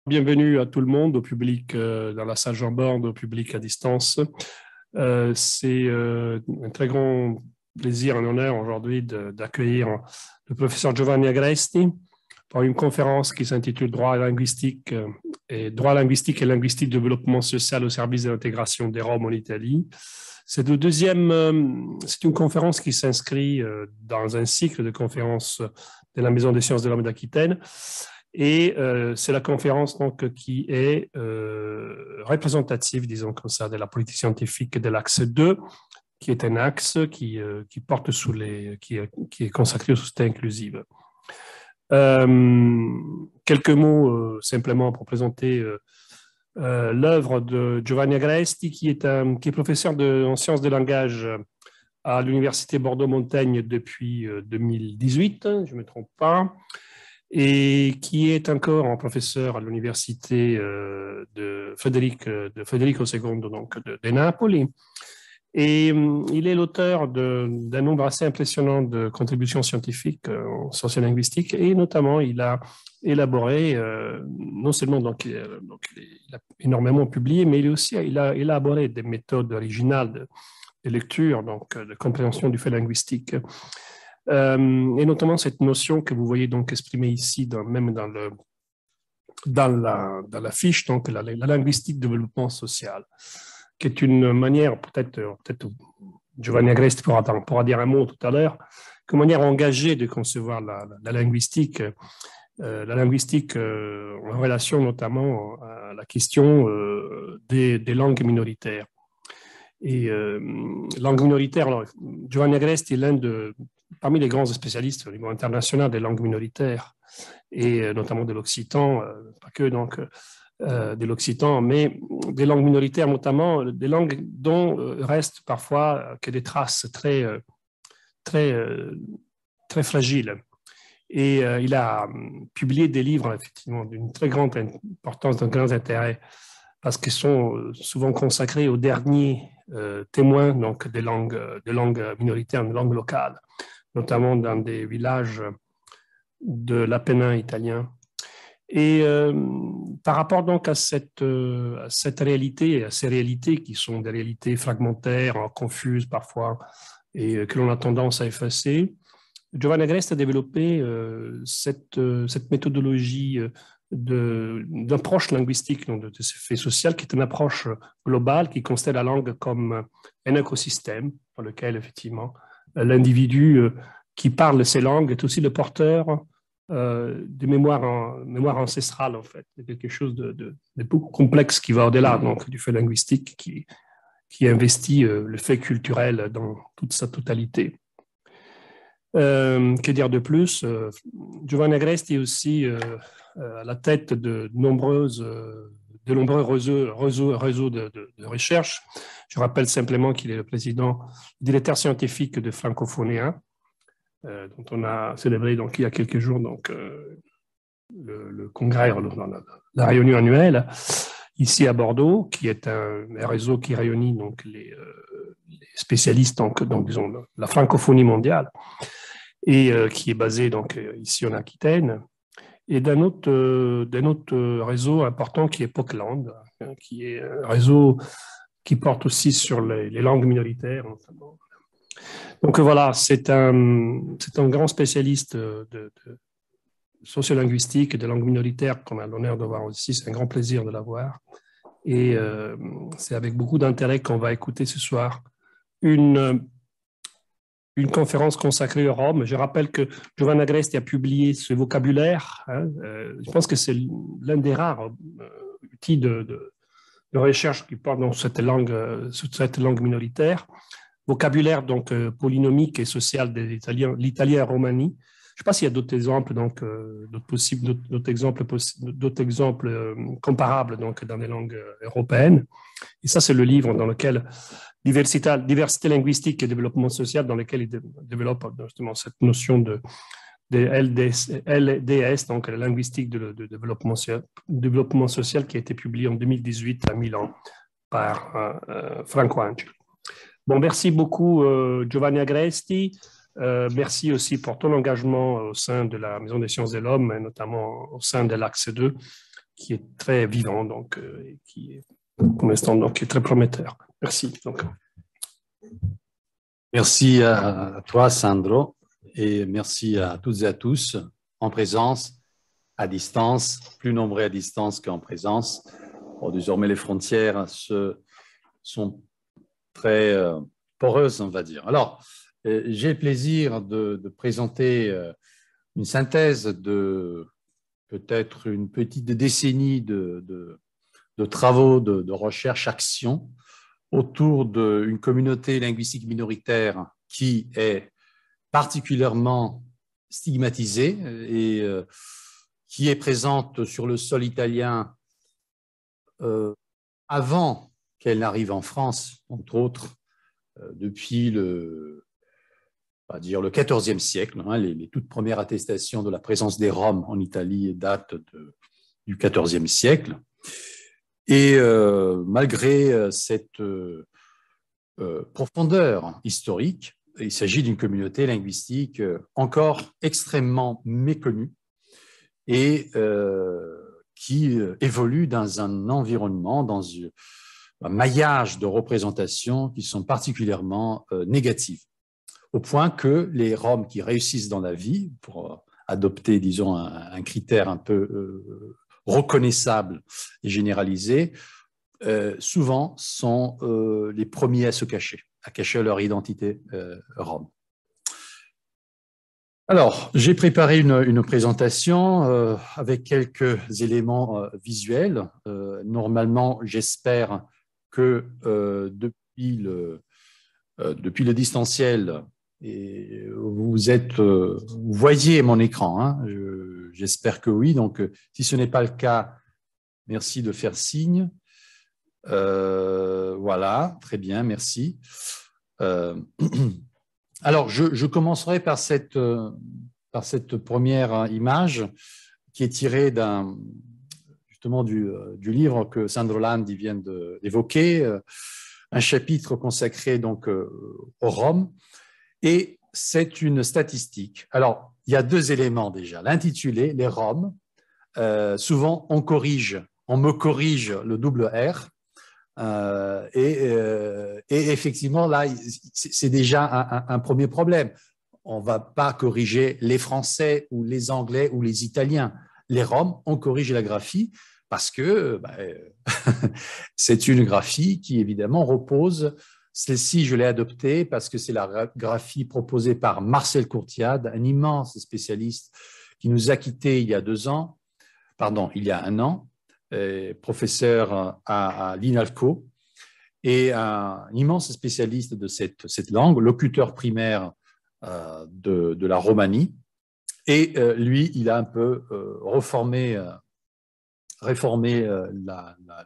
Bienvenue à tout le monde, au public dans la salle Jean-Borde, au public à distance. C'est un très grand plaisir, un honneur aujourd'hui d'accueillir le professeur Giovanni Agresti pour une conférence qui s'intitule Droit linguistique et linguistique de développement social au service de l'intégration des Roms en Italie. C'est une conférence qui s'inscrit dans un cycle de conférences de la Maison des sciences de l'homme d'Aquitaine. Et c'est la conférence donc, qui est représentative, disons comme ça, de la politique scientifique de l'axe 2, qui est un axe qui porte qui est consacré au soutien inclusif. Quelques mots simplement pour présenter l'œuvre de Giovanni Agresti, qui est professeur en sciences des langages à l'Université Bordeaux-Montaigne depuis 2018, je ne me trompe pas, et qui est encore un professeur à l'université de Federico II de Napoli. Et il est l'auteur d'un nombre assez impressionnant de contributions scientifiques en sociolinguistique, et notamment il a élaboré, non seulement il a énormément publié, mais il a élaboré des méthodes originales de lecture, donc de compréhension du fait linguistique. Et notamment cette notion que vous voyez donc exprimée ici, même dans la fiche, donc la linguistique de développement social, qui est une manière, peut-être Giovanni Agresti pourra dire un mot tout à l'heure, une manière engagée de concevoir la linguistique en relation notamment à la question des langues minoritaires. Et langue minoritaire, alors, Giovanni Agresti est parmi les grands spécialistes au niveau international des langues minoritaires, et notamment de l'occitan, pas que donc de l'occitan, mais des langues minoritaires, notamment des langues dont restent parfois que des traces très fragiles. Et il a publié des livres, effectivement, d'une très grande importance, d'un grand intérêt, parce qu'ils sont souvent consacrés aux derniers témoins donc, des langues minoritaires, des langues locales, notamment dans des villages de l'Apennin italien. Et par rapport donc à cette réalité, à ces réalités qui sont des réalités fragmentaires, confuses parfois, et que l'on a tendance à effacer, Giovanni Agresti a développé cette méthodologie d'approche linguistique de ce fait social, qui est une approche globale qui considère la langue comme un écosystème dans lequel, effectivement, l'individu qui parle ces langues est aussi le porteur de mémoire ancestrale, en fait, de quelque chose de beaucoup complexe qui va au-delà donc, du fait linguistique, qui investit le fait culturel dans toute sa totalité. Que dire de plus? Giovanni Agresti est aussi à la tête de nombreux réseaux de recherche. Je rappelle simplement qu'il est le directeur scientifique de Francophonia, dont on a célébré donc, il y a quelques jours donc, le congrès, la réunion annuelle, ici à Bordeaux, qui est un réseau qui réunit donc, les spécialistes, donc, disons, la francophonie mondiale, et qui est basé donc, ici en Aquitaine, et d'un autre réseau important qui est POCLAND, qui est un réseau qui porte aussi sur les langues minoritaires. Notamment. Donc voilà, c'est un grand spécialiste de sociolinguistique et de langues minoritaires qu'on a l'honneur de voir aussi. C'est un grand plaisir de l'avoir. Et c'est avec beaucoup d'intérêt qu'on va écouter ce soir une conférence consacrée aux Roms. Je rappelle que Giovanni Agresti a publié ce vocabulaire. Je pense que c'est l'un des rares outils de recherche qui porte dans cette langue minoritaire. Vocabulaire donc polynomique et social de l'italien romani. Je ne sais pas s'il y a d'autres exemples, donc d'autres exemples comparables donc dans les langues européennes. Et ça, c'est le livre dans lequel diversité linguistique et développement social, dans lequel il développe justement cette notion de LDS, donc la linguistique de développement social, qui a été publié en 2018 à Milan par Franco Angeli. Bon, merci beaucoup Giovanni Agresti. Merci aussi pour ton engagement au sein de la Maison des sciences de l'homme, et notamment au sein de l'Axe 2, qui est très vivant, donc, et qui est, pour l'instant, donc, qui est très prometteur. Merci. Donc. Merci à toi, Sandro, et merci à toutes et à tous, en présence, à distance, plus nombreux à distance qu'en présence. Bon, désormais, les frontières sont très poreuses, on va dire. Alors, j'ai le plaisir de présenter une synthèse de peut-être une petite décennie de travaux de recherche, action autour d'une communauté linguistique minoritaire qui est particulièrement stigmatisée et qui est présente sur le sol italien avant qu'elle n'arrive en France, entre autres, depuis on va dire le XIVe siècle. Hein, les toutes premières attestations de la présence des Roms en Italie datent du XIVe siècle. Et malgré cette profondeur historique, il s'agit d'une communauté linguistique encore extrêmement méconnue et qui évolue dans un environnement, dans un maillage de représentations qui sont particulièrement négatives, au point que les Roms qui réussissent dans la vie, pour adopter, disons, un critère un peu reconnaissables et généralisés, souvent sont les premiers à se cacher, à cacher leur identité rome. Alors, j'ai préparé une présentation avec quelques éléments visuels. Normalement, j'espère que depuis le distanciel, et vous voyez mon écran, hein, j'espère que oui. Donc, si ce n'est pas le cas, merci de faire signe. Voilà, très bien, merci. Alors, je commencerai par cette première image qui est tirée justement du livre que Sandro Landi vient d'évoquer, un chapitre consacré donc aux Roms. Et c'est une statistique. Alors, il y a deux éléments déjà. L'intitulé, les Roms, souvent on me corrige le double R. Et effectivement, là, c'est déjà un premier problème. On ne va pas corriger les Français ou les Anglais ou les Italiens. Les Roms, on corrige la graphie parce que c'est une graphie qui, évidemment, repose. Celle-ci, je l'ai adoptée parce que c'est la graphie proposée par Marcel Courtiade, un immense spécialiste qui nous a quittés il y a 2 ans, pardon, il y a 1 an, professeur à l'INALCO et un immense spécialiste de cette langue, locuteur primaire de la Romanie. Et lui, il a un peu réformé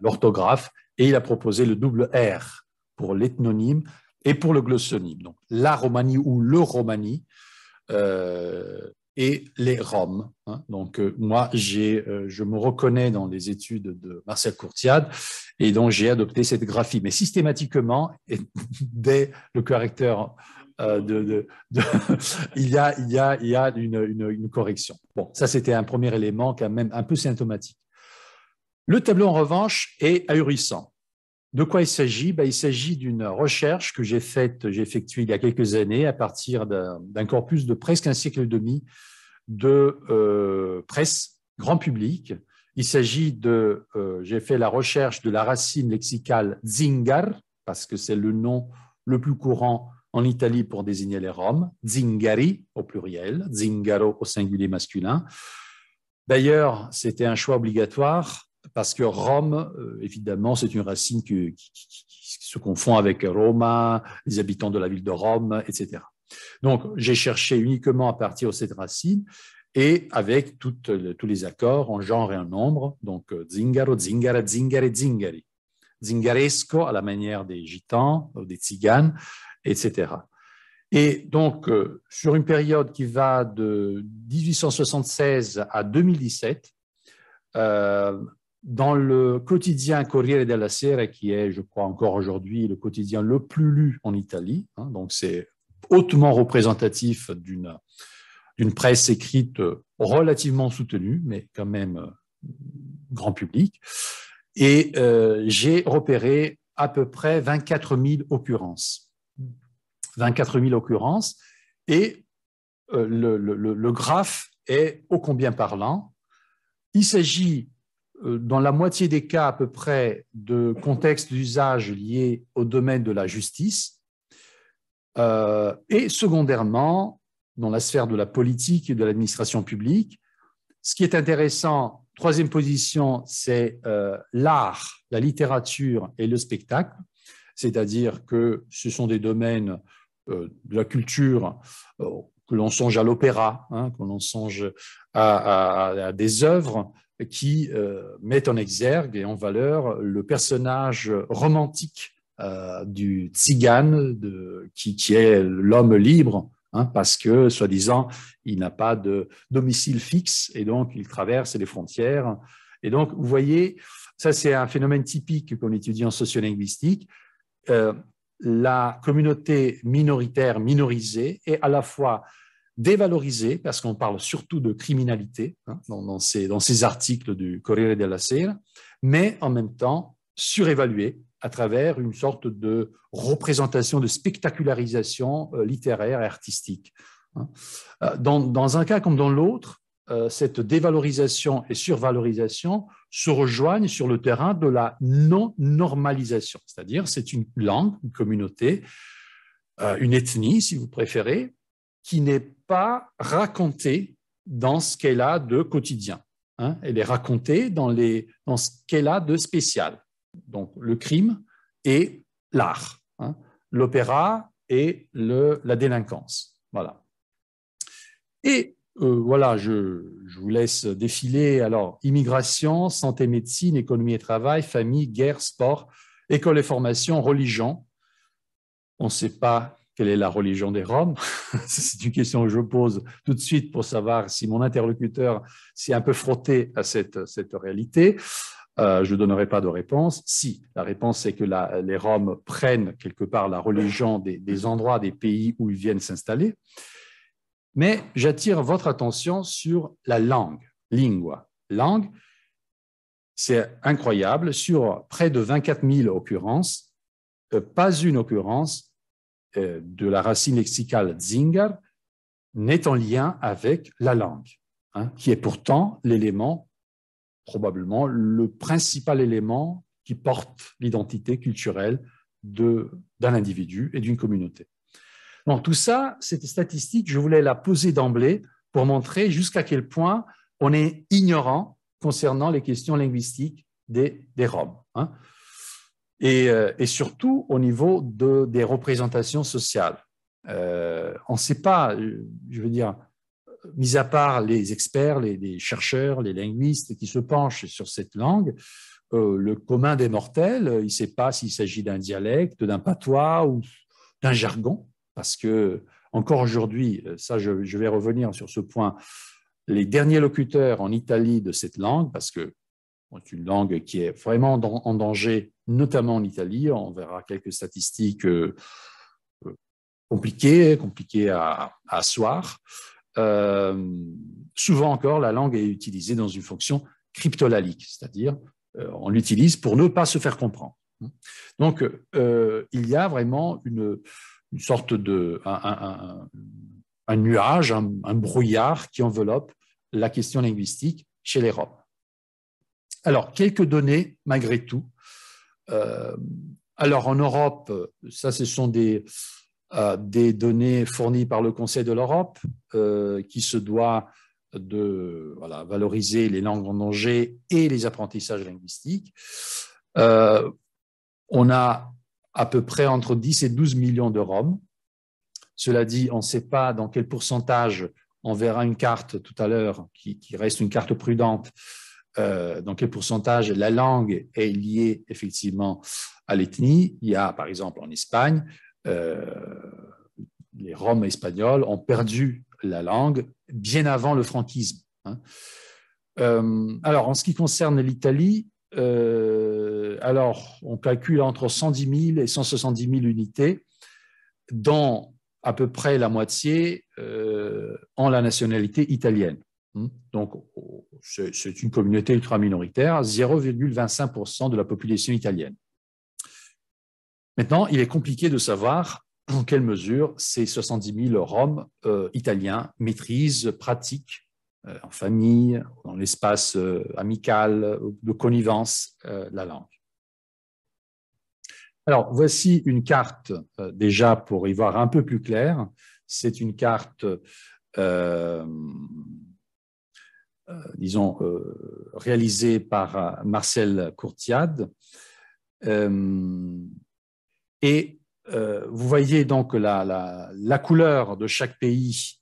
l'orthographe et il a proposé le double R pour l'ethnonyme et pour le glossonyme. Donc, la Romanie ou le Romani et les Roms. Hein. Donc, moi, je me reconnais dans les études de Marcel Courtiade et donc j'ai adopté cette graphie. Mais systématiquement, et dès le caractère il y a une correction. Bon, ça, c'était un premier élément quand même un peu symptomatique. Le tableau, en revanche, est ahurissant. De quoi il s'agit? Il s'agit d'une recherche que j'ai effectuée il y a quelques années à partir d'un corpus de presque un siècle et demi de presse grand public. Il s'agit j'ai fait la recherche de la racine lexicale zingar, parce que c'est le nom le plus courant en Italie pour désigner les Roms, zingari au pluriel, zingaro au singulier masculin. D'ailleurs, c'était un choix obligatoire parce que Rome, évidemment, c'est une racine qui se confond avec Roma, les habitants de la ville de Rome, etc. Donc, j'ai cherché uniquement à partir de cette racine et avec tous les accords en genre et en nombre, donc zingaro, zingara, zingare, zingari, zingaresco à la manière des gitans, des tziganes, etc. Et donc, sur une période qui va de 1876 à 2017, dans le quotidien Corriere della Sera, qui est, je crois, encore aujourd'hui le quotidien le plus lu en Italie, hein, donc c'est hautement représentatif d'une presse écrite relativement soutenue, mais quand même grand public. Et j'ai repéré à peu près 24 000 occurrences. 24 000 occurrences. Et le graphe est ô combien parlant. Il s'agit, dans la moitié des cas à peu près, de contextes d'usage liés au domaine de la justice. Et secondairement, dans la sphère de la politique et de l'administration publique. Ce qui est intéressant, troisième position, c'est l'art, la littérature et le spectacle, c'est-à-dire que ce sont des domaines de la culture, que l'on songe à l'opéra, hein, que l'on songe à des œuvres qui mettent en exergue et en valeur le personnage romantique du tzigane, qui est l'homme libre, hein, parce que, soi-disant, il n'a pas de domicile fixe et donc il traverse les frontières. Et donc, vous voyez, ça c'est un phénomène typique qu'on étudie en sociolinguistique. La communauté minoritaire minorisée est à la fois dévalorisée, parce qu'on parle surtout de criminalité, hein, dans ces articles du Corriere della Sera, mais en même temps surévaluée à travers une sorte de représentation, de spectacularisation littéraire et artistique. Dans un cas comme dans l'autre, cette dévalorisation et survalorisation se rejoignent sur le terrain de la non-normalisation, c'est-à-dire c'est une langue, une communauté, une ethnie, si vous préférez, qui n'est pas racontée dans ce qu'elle a de quotidien. Hein. Elle est racontée dans ce qu'elle a de spécial. Donc, le crime et l'art, hein, l'opéra et la délinquance. Voilà. Et voilà, je vous laisse défiler. Alors, immigration, santé, médecine, économie et travail, famille, guerre, sport, école et formation, religion. On ne sait pas quelle est la religion des Roms. C'est une question que je pose tout de suite pour savoir si mon interlocuteur s'est un peu frotté à cette réalité. Je ne donnerai pas de réponse. Si, la réponse c'est que les Roms prennent quelque part la religion des endroits, des pays où ils viennent s'installer. Mais j'attire votre attention sur la langue, lingua. Langue, c'est incroyable, sur près de 24 000 occurrences, pas une occurrence de la racine lexicale zingar n'est en lien avec la langue, hein, qui est pourtant l'élément, probablement le principal élément qui porte l'identité culturelle d'un individu et d'une communauté. Donc, tout ça, cette statistique, je voulais la poser d'emblée pour montrer jusqu'à quel point on est ignorant concernant les questions linguistiques des Roms, hein, et surtout au niveau des représentations sociales. On ne sait pas, je veux dire, mis à part les experts, les chercheurs, les linguistes qui se penchent sur cette langue, le commun des mortels, il ne sait pas s'il s'agit d'un dialecte, d'un patois ou d'un jargon. Parce que, encore aujourd'hui, ça je vais revenir sur ce point, les derniers locuteurs en Italie de cette langue, parce que c'est une langue qui est vraiment en danger, notamment en Italie, on verra quelques statistiques compliquées à asseoir. Souvent encore, la langue est utilisée dans une fonction cryptolalique, c'est-à-dire on l'utilise pour ne pas se faire comprendre. Donc, il y a vraiment une sorte un nuage, un brouillard qui enveloppe la question linguistique chez les Roms. Alors, quelques données malgré tout. Alors, en Europe, ça, ce sont des données fournies par le Conseil de l'Europe qui se doit de valoriser les langues en danger et les apprentissages linguistiques. On a à peu près entre 10 et 12 millions de Roms. Cela dit, on ne sait pas dans quel pourcentage, on verra une carte tout à l'heure qui reste une carte prudente, dans quel pourcentage la langue est liée effectivement à l'ethnie. Il y a, par exemple, en Espagne, les Roms espagnols ont perdu la langue bien avant le franquisme. Hein. Alors, en ce qui concerne l'Italie, alors, on calcule entre 110 000 et 170 000 unités, dont à peu près la moitié ont la nationalité italienne. Donc, c'est une communauté ultra-minoritaire, 0,25% de la population italienne. Maintenant, il est compliqué de savoir en quelle mesure ces 70 000 Roms italiens maîtrisent, pratiquent en famille, dans l'espace amical, de connivence, la langue. Alors, voici une carte, déjà pour y voir un peu plus clair. C'est une carte, disons, réalisée par Marcel Courtiade. Et vous voyez donc la couleur de chaque pays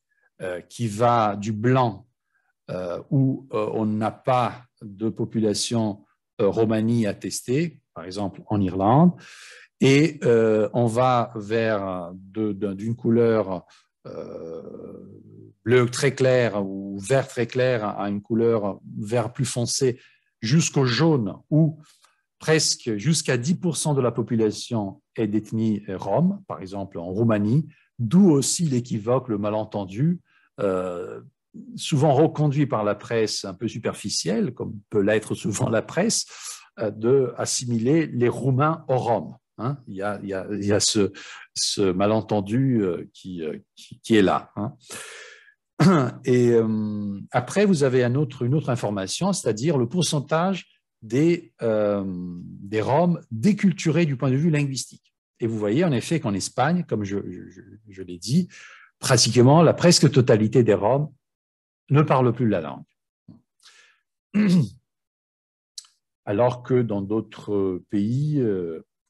qui va du blanc, où on n'a pas de population romanie attestée, par exemple en Irlande, et on va vers d'une couleur bleu très clair ou vert très clair à une couleur vert plus foncé jusqu'au jaune, où presque jusqu'à 10% de la population est d'ethnie rome, par exemple en Roumanie, d'où aussi l'équivoque, le malentendu, souvent reconduit par la presse un peu superficielle, comme peut l'être souvent la presse, d'assimiler les Roumains aux Roms. Hein, il y a ce malentendu qui est là. Hein. Et après, vous avez une autre information, c'est-à-dire le pourcentage des Roms déculturés du point de vue linguistique. Et vous voyez en effet qu'en Espagne, comme je l'ai dit, pratiquement la presque totalité des Roms ne parle plus la langue. Alors que dans d'autres pays,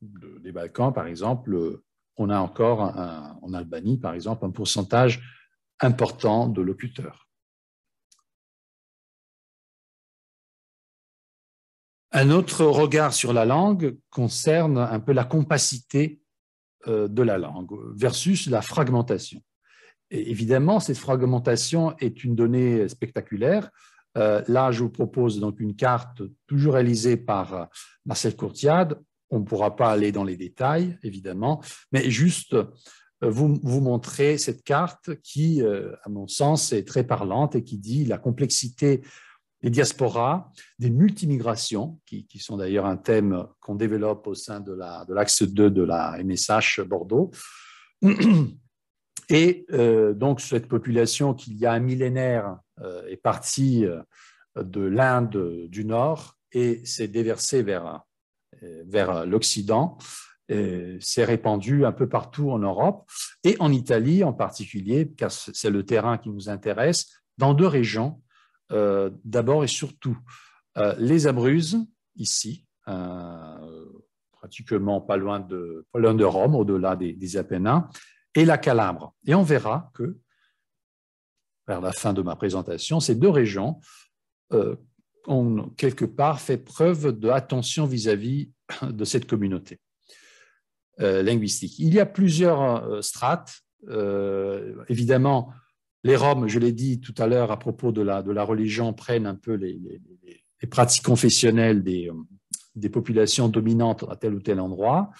des Balkans par exemple, on a encore en Albanie par exemple un pourcentage important de locuteurs. Un autre regard sur la langue concerne un peu la compacité de la langue versus la fragmentation. Et évidemment, cette fragmentation est une donnée spectaculaire. Là, je vous propose donc une carte toujours réalisée par Marcel Courtiade. On ne pourra pas aller dans les détails, évidemment, mais juste vous montrer cette carte qui, à mon sens, est très parlante et qui dit la complexité des diasporas, des multimigrations, qui sont d'ailleurs un thème qu'on développe au sein de l'axe 2 de la MSH Bordeaux. Et donc, cette population qui, il y a un millénaire, est partie de l'Inde du Nord et s'est déversée vers l'Occident, s'est répandue un peu partout en Europe et en Italie en particulier, car c'est le terrain qui nous intéresse, dans deux régions, d'abord et surtout les Abruzzes, ici, pratiquement pas loin de Rome, au-delà des Apennins, et la Calabre. Et on verra que, vers la fin de ma présentation, ces deux régions ont quelque part fait preuve d'attention vis-à-vis de cette communauté linguistique. Il y a plusieurs strates. Évidemment, les Roms, je l'ai dit tout à l'heure à propos de la religion, prennent un peu les pratiques confessionnelles des populations dominantes à tel ou tel endroit.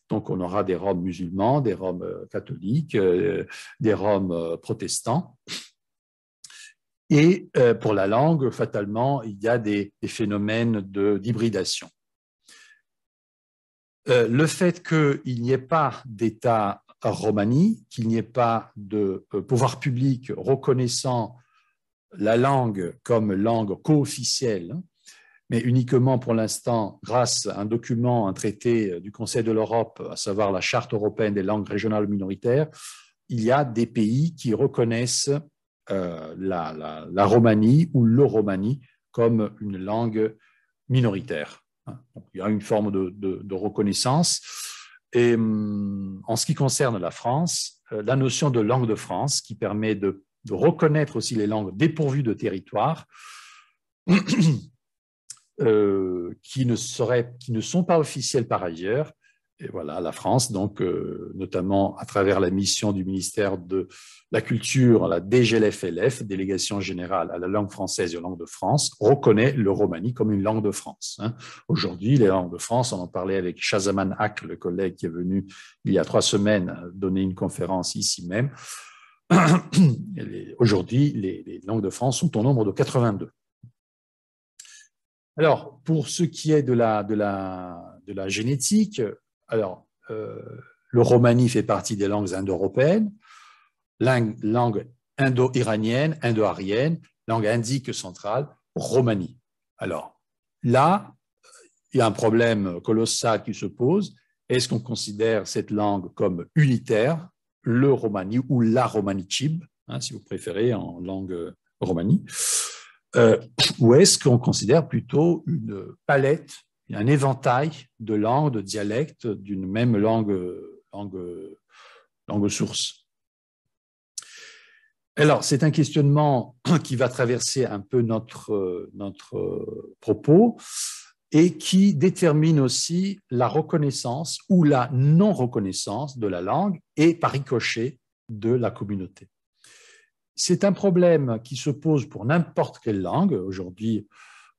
Donc, on aura des Roms musulmans, des Roms catholiques, des Roms protestants. Et pour la langue, fatalement, il y a des phénomènes d'hybridation. Le fait qu'il n'y ait pas d'État romani, qu'il n'y ait pas de pouvoir public reconnaissant la langue comme langue co-officielle, mais uniquement pour l'instant grâce à un document, un traité du Conseil de l'Europe, à savoir la Charte européenne des langues régionales minoritaires, il y a des pays qui reconnaissent la Romanie ou le romani comme une langue minoritaire. Donc, il y a une forme de reconnaissance. Et en ce qui concerne la France, la notion de langue de France, qui permet de reconnaître aussi les langues dépourvues de territoire, qui ne sont pas officielles par ailleurs. Et voilà, la France, donc, notamment à travers la mission du ministère de la Culture, la DGLF-LF, Délégation générale à la langue française et aux langues de France, reconnaît le romani comme une langue de France. Aujourd'hui, les langues de France, on en parlait avec Shazaman Ak, le collègue qui est venu il y a 3 semaines donner une conférence ici même, Aujourd'hui, les langues de France sont au nombre de 82. Alors, pour ce qui est de la génétique, alors, le romani fait partie des langues indo-européennes, langue indo-iranienne, indo-arienne, langue indique centrale, romani. Alors, là, il y a un problème colossal qui se pose. Est-ce qu'on considère cette langue comme unitaire, le romani ou la romani chib, hein, si vous préférez, en langue romani, ou est-ce qu'on considère plutôt une palette, un éventail de langues, de dialectes d'une même langue source? Alors, c'est un questionnement qui va traverser un peu notre propos et qui détermine aussi la reconnaissance ou la non-reconnaissance de la langue et par ricochet de la communauté. C'est un problème qui se pose pour n'importe quelle langue. Aujourd'hui,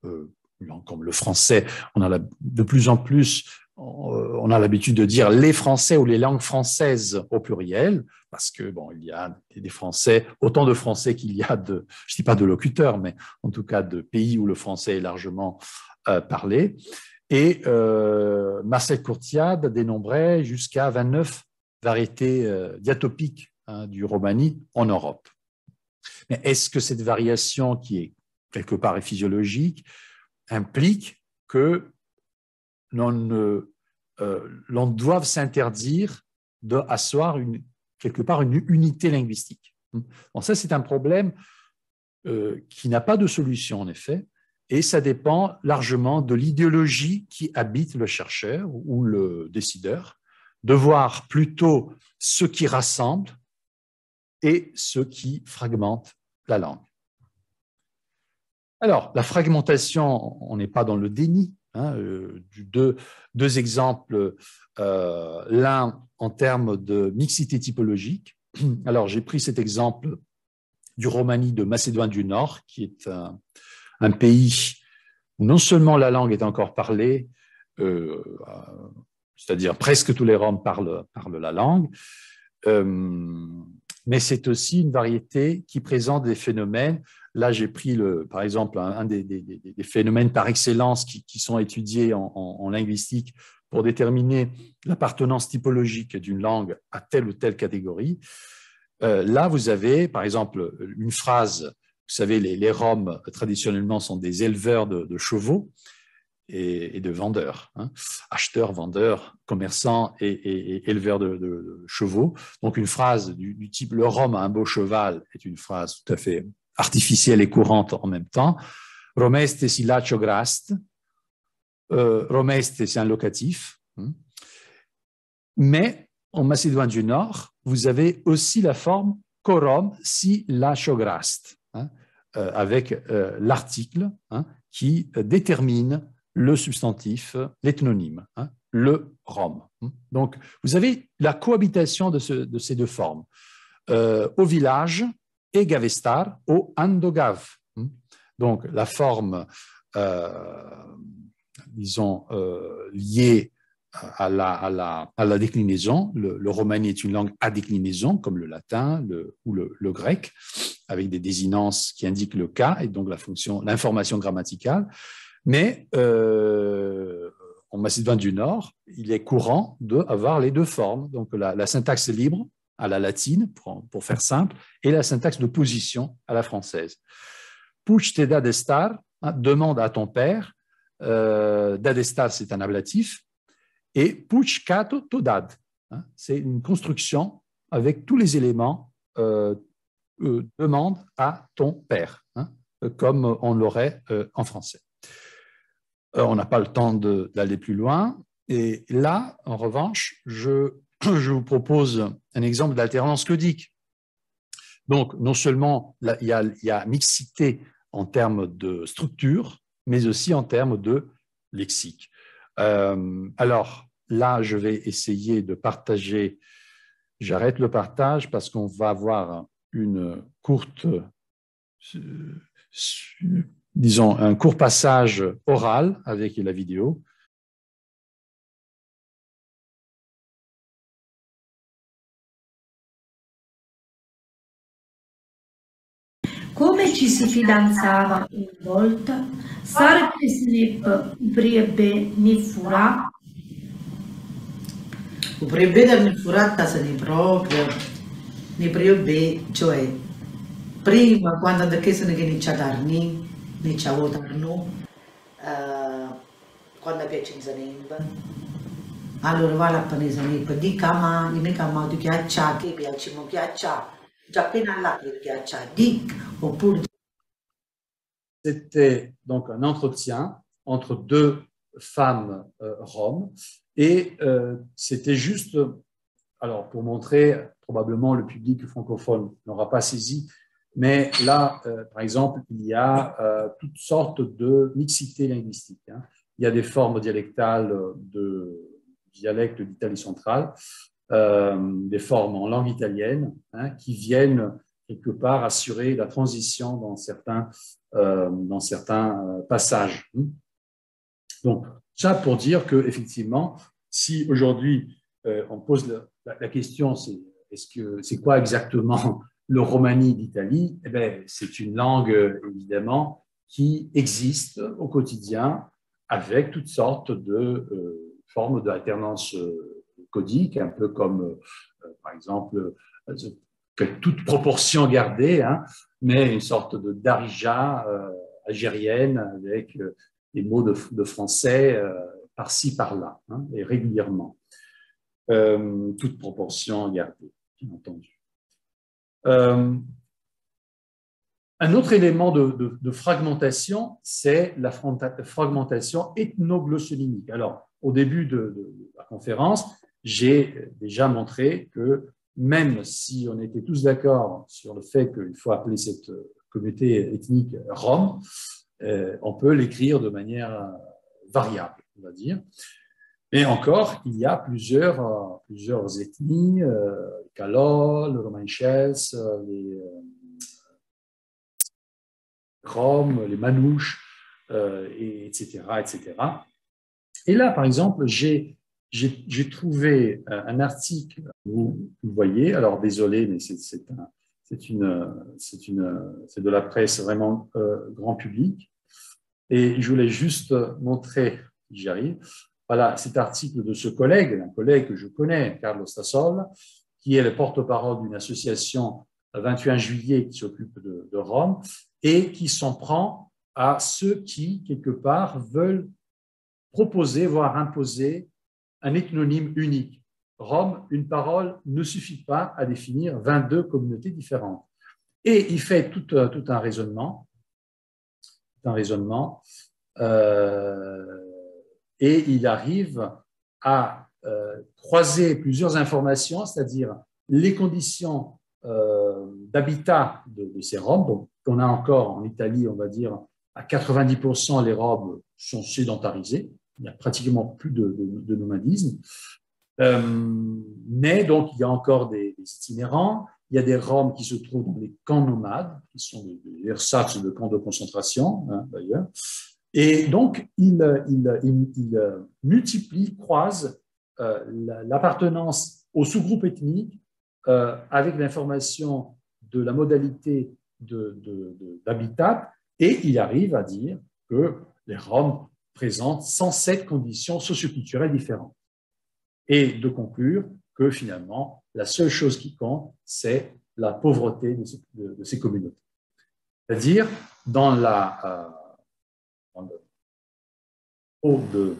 comme le français, de plus en plus, on a l'habitude de dire les Français ou les langues françaises au pluriel, parce que bon, il y a des Français, autant de Français qu'il y a de, je ne dis pas de locuteurs, mais en tout cas de pays où le français est largement parlé. Et Marcel Courtiade dénombrait jusqu'à 29 variétés diatopiques du romani en Europe. Mais est-ce que cette variation, qui est quelque part physiologique, implique que l'on doive s'interdire d'asseoir quelque part une unité linguistique? Bon, ça, c'est un problème qui n'a pas de solution, en effet, et ça dépend largement de l'idéologie qui habite le chercheur ou le décideur, de voir plutôt ce qui rassemble et ce qui fragmente la langue. Alors, la fragmentation, on n'est pas dans le déni. Hein, deux exemples, l'un en termes de mixité typologique. Alors, j'ai pris cet exemple du romani de Macédoine du Nord, qui est un pays où non seulement la langue est encore parlée, c'est-à-dire presque tous les Roms parlent la langue, mais c'est aussi une variété qui présente des phénomènes. Là, j'ai pris, par exemple, un des phénomènes par excellence qui sont étudiés en linguistique pour déterminer l'appartenance typologique d'une langue à telle ou telle catégorie. Là, vous avez, par exemple, une phrase, vous savez, les Roms, traditionnellement, sont des éleveurs de chevaux et de vendeurs, hein, acheteurs, vendeurs, commerçants et éleveurs de chevaux. Donc, une phrase du type « le Rome a un beau cheval » est une phrase tout à fait artificielle et courante en même temps. « Romeste si lacio grast ». Romeste, c'est un locatif. Mais en Macédoine du Nord, vous avez aussi la forme « corom si lacio grast », hein, avec l'article qui détermine le substantif, l'ethnonyme, hein, le Rom. Donc, vous avez la cohabitation de ces deux formes. Au village, et Gavestar, au Andogav. Donc, la forme, disons, liée à la déclinaison. Le romani est une langue à déclinaison, comme le latin ou le grec, avec des désinences qui indiquent le cas, et donc l'information grammaticale. Mais en Macédoine du Nord, il est courant d'avoir les deux formes. Donc la syntaxe libre à la latine, pour faire simple, et la syntaxe de position à la française. Puch te dadestar, demande à ton père. Dadestar, c'est un ablatif. Et puch kato todad, c'est une construction avec tous les éléments demande à ton père, comme on l'aurait en français. On n'a pas le temps d'aller plus loin. Et là, en revanche, je vous propose un exemple d'alternance claudique. Donc, non seulement il y a mixité en termes de structure, mais aussi en termes de lexique. Alors, là, je vais essayer de partager. J'arrête le partage parce qu'on va avoir une courte... disons, un court passage oral avec la vidéo. Come ci si fidanzava una volta? Sarebbe se ne ubrebbe ne fura? Ubrebbe da ne furata se ne proprio, ne ubrebbe, cioè, prima quando da che se ne inizia a darni, inizia a votarno, quando piace in zanemba. Allora va la panesa ne di cama, di me cama di ghiaccia, che piace, ma ghiaccia. C'était donc un entretien entre deux femmes roms et c'était juste, alors pour montrer, probablement le public francophone n'aura pas saisi, mais là, par exemple, il y a toutes sortes de mixité linguistique. Hein. Il y a des formes dialectales de dialectes d'Italie centrale, des formes en langue italienne hein, qui viennent quelque part assurer la transition dans certains passages. Donc, ça pour dire qu'effectivement, si aujourd'hui on pose la question, c'est quoi exactement le romani d'Italie? Eh bien, c'est une langue évidemment qui existe au quotidien avec toutes sortes de formes d'alternance codique, un peu comme, par exemple, toute proportion gardée, hein, mais une sorte de darija algérienne avec des mots de français par-ci, par-là, hein, et régulièrement. Toute proportion gardée, bien entendu. Un autre élément de fragmentation, c'est la fragmentation ethnoglossolinique. Alors, au début de la conférence, j'ai déjà montré que même si on était tous d'accord sur le fait qu'il faut appeler cette communauté ethnique Rome, on peut l'écrire de manière variable, on va dire. Et encore, il y a plusieurs ethnies, les Calol, les Romanches, les Roms, les Manouches, etc., etc. Et là, par exemple, j'ai trouvé un article, vous voyez, alors désolé, mais c'est de la presse vraiment grand public. Et je voulais juste montrer, si j'y arrive, voilà cet article de ce collègue, un collègue que je connais, Carlo Stassol, qui est le porte-parole d'une association 21 juillet qui s'occupe de Rome et qui s'en prend à ceux qui, quelque part, veulent proposer, voire imposer un ethnonyme unique. Rome, une parole ne suffit pas à définir 22 communautés différentes. Et il fait tout un raisonnement, et il arrive à croiser plusieurs informations, c'est-à-dire les conditions d'habitat de ces Roms. Donc, on a encore en Italie, on va dire, à 90%, les Roms sont sédentarisés. Il n'y a pratiquement plus de nomadisme. Mais donc, il y a encore des itinérants. Il y a des Roms qui se trouvent dans des camps nomades, qui sont des ersatz de camps de concentration, hein, d'ailleurs. Et donc, il multiplie, croise l'appartenance au sous-groupe ethnique avec l'information de la modalité d'habitat, et il arrive à dire que les Roms présentent 107 conditions socioculturelles différentes. Et de conclure que finalement, la seule chose qui compte, c'est la pauvreté de ces communautés. C'est-à-dire, dans le haut de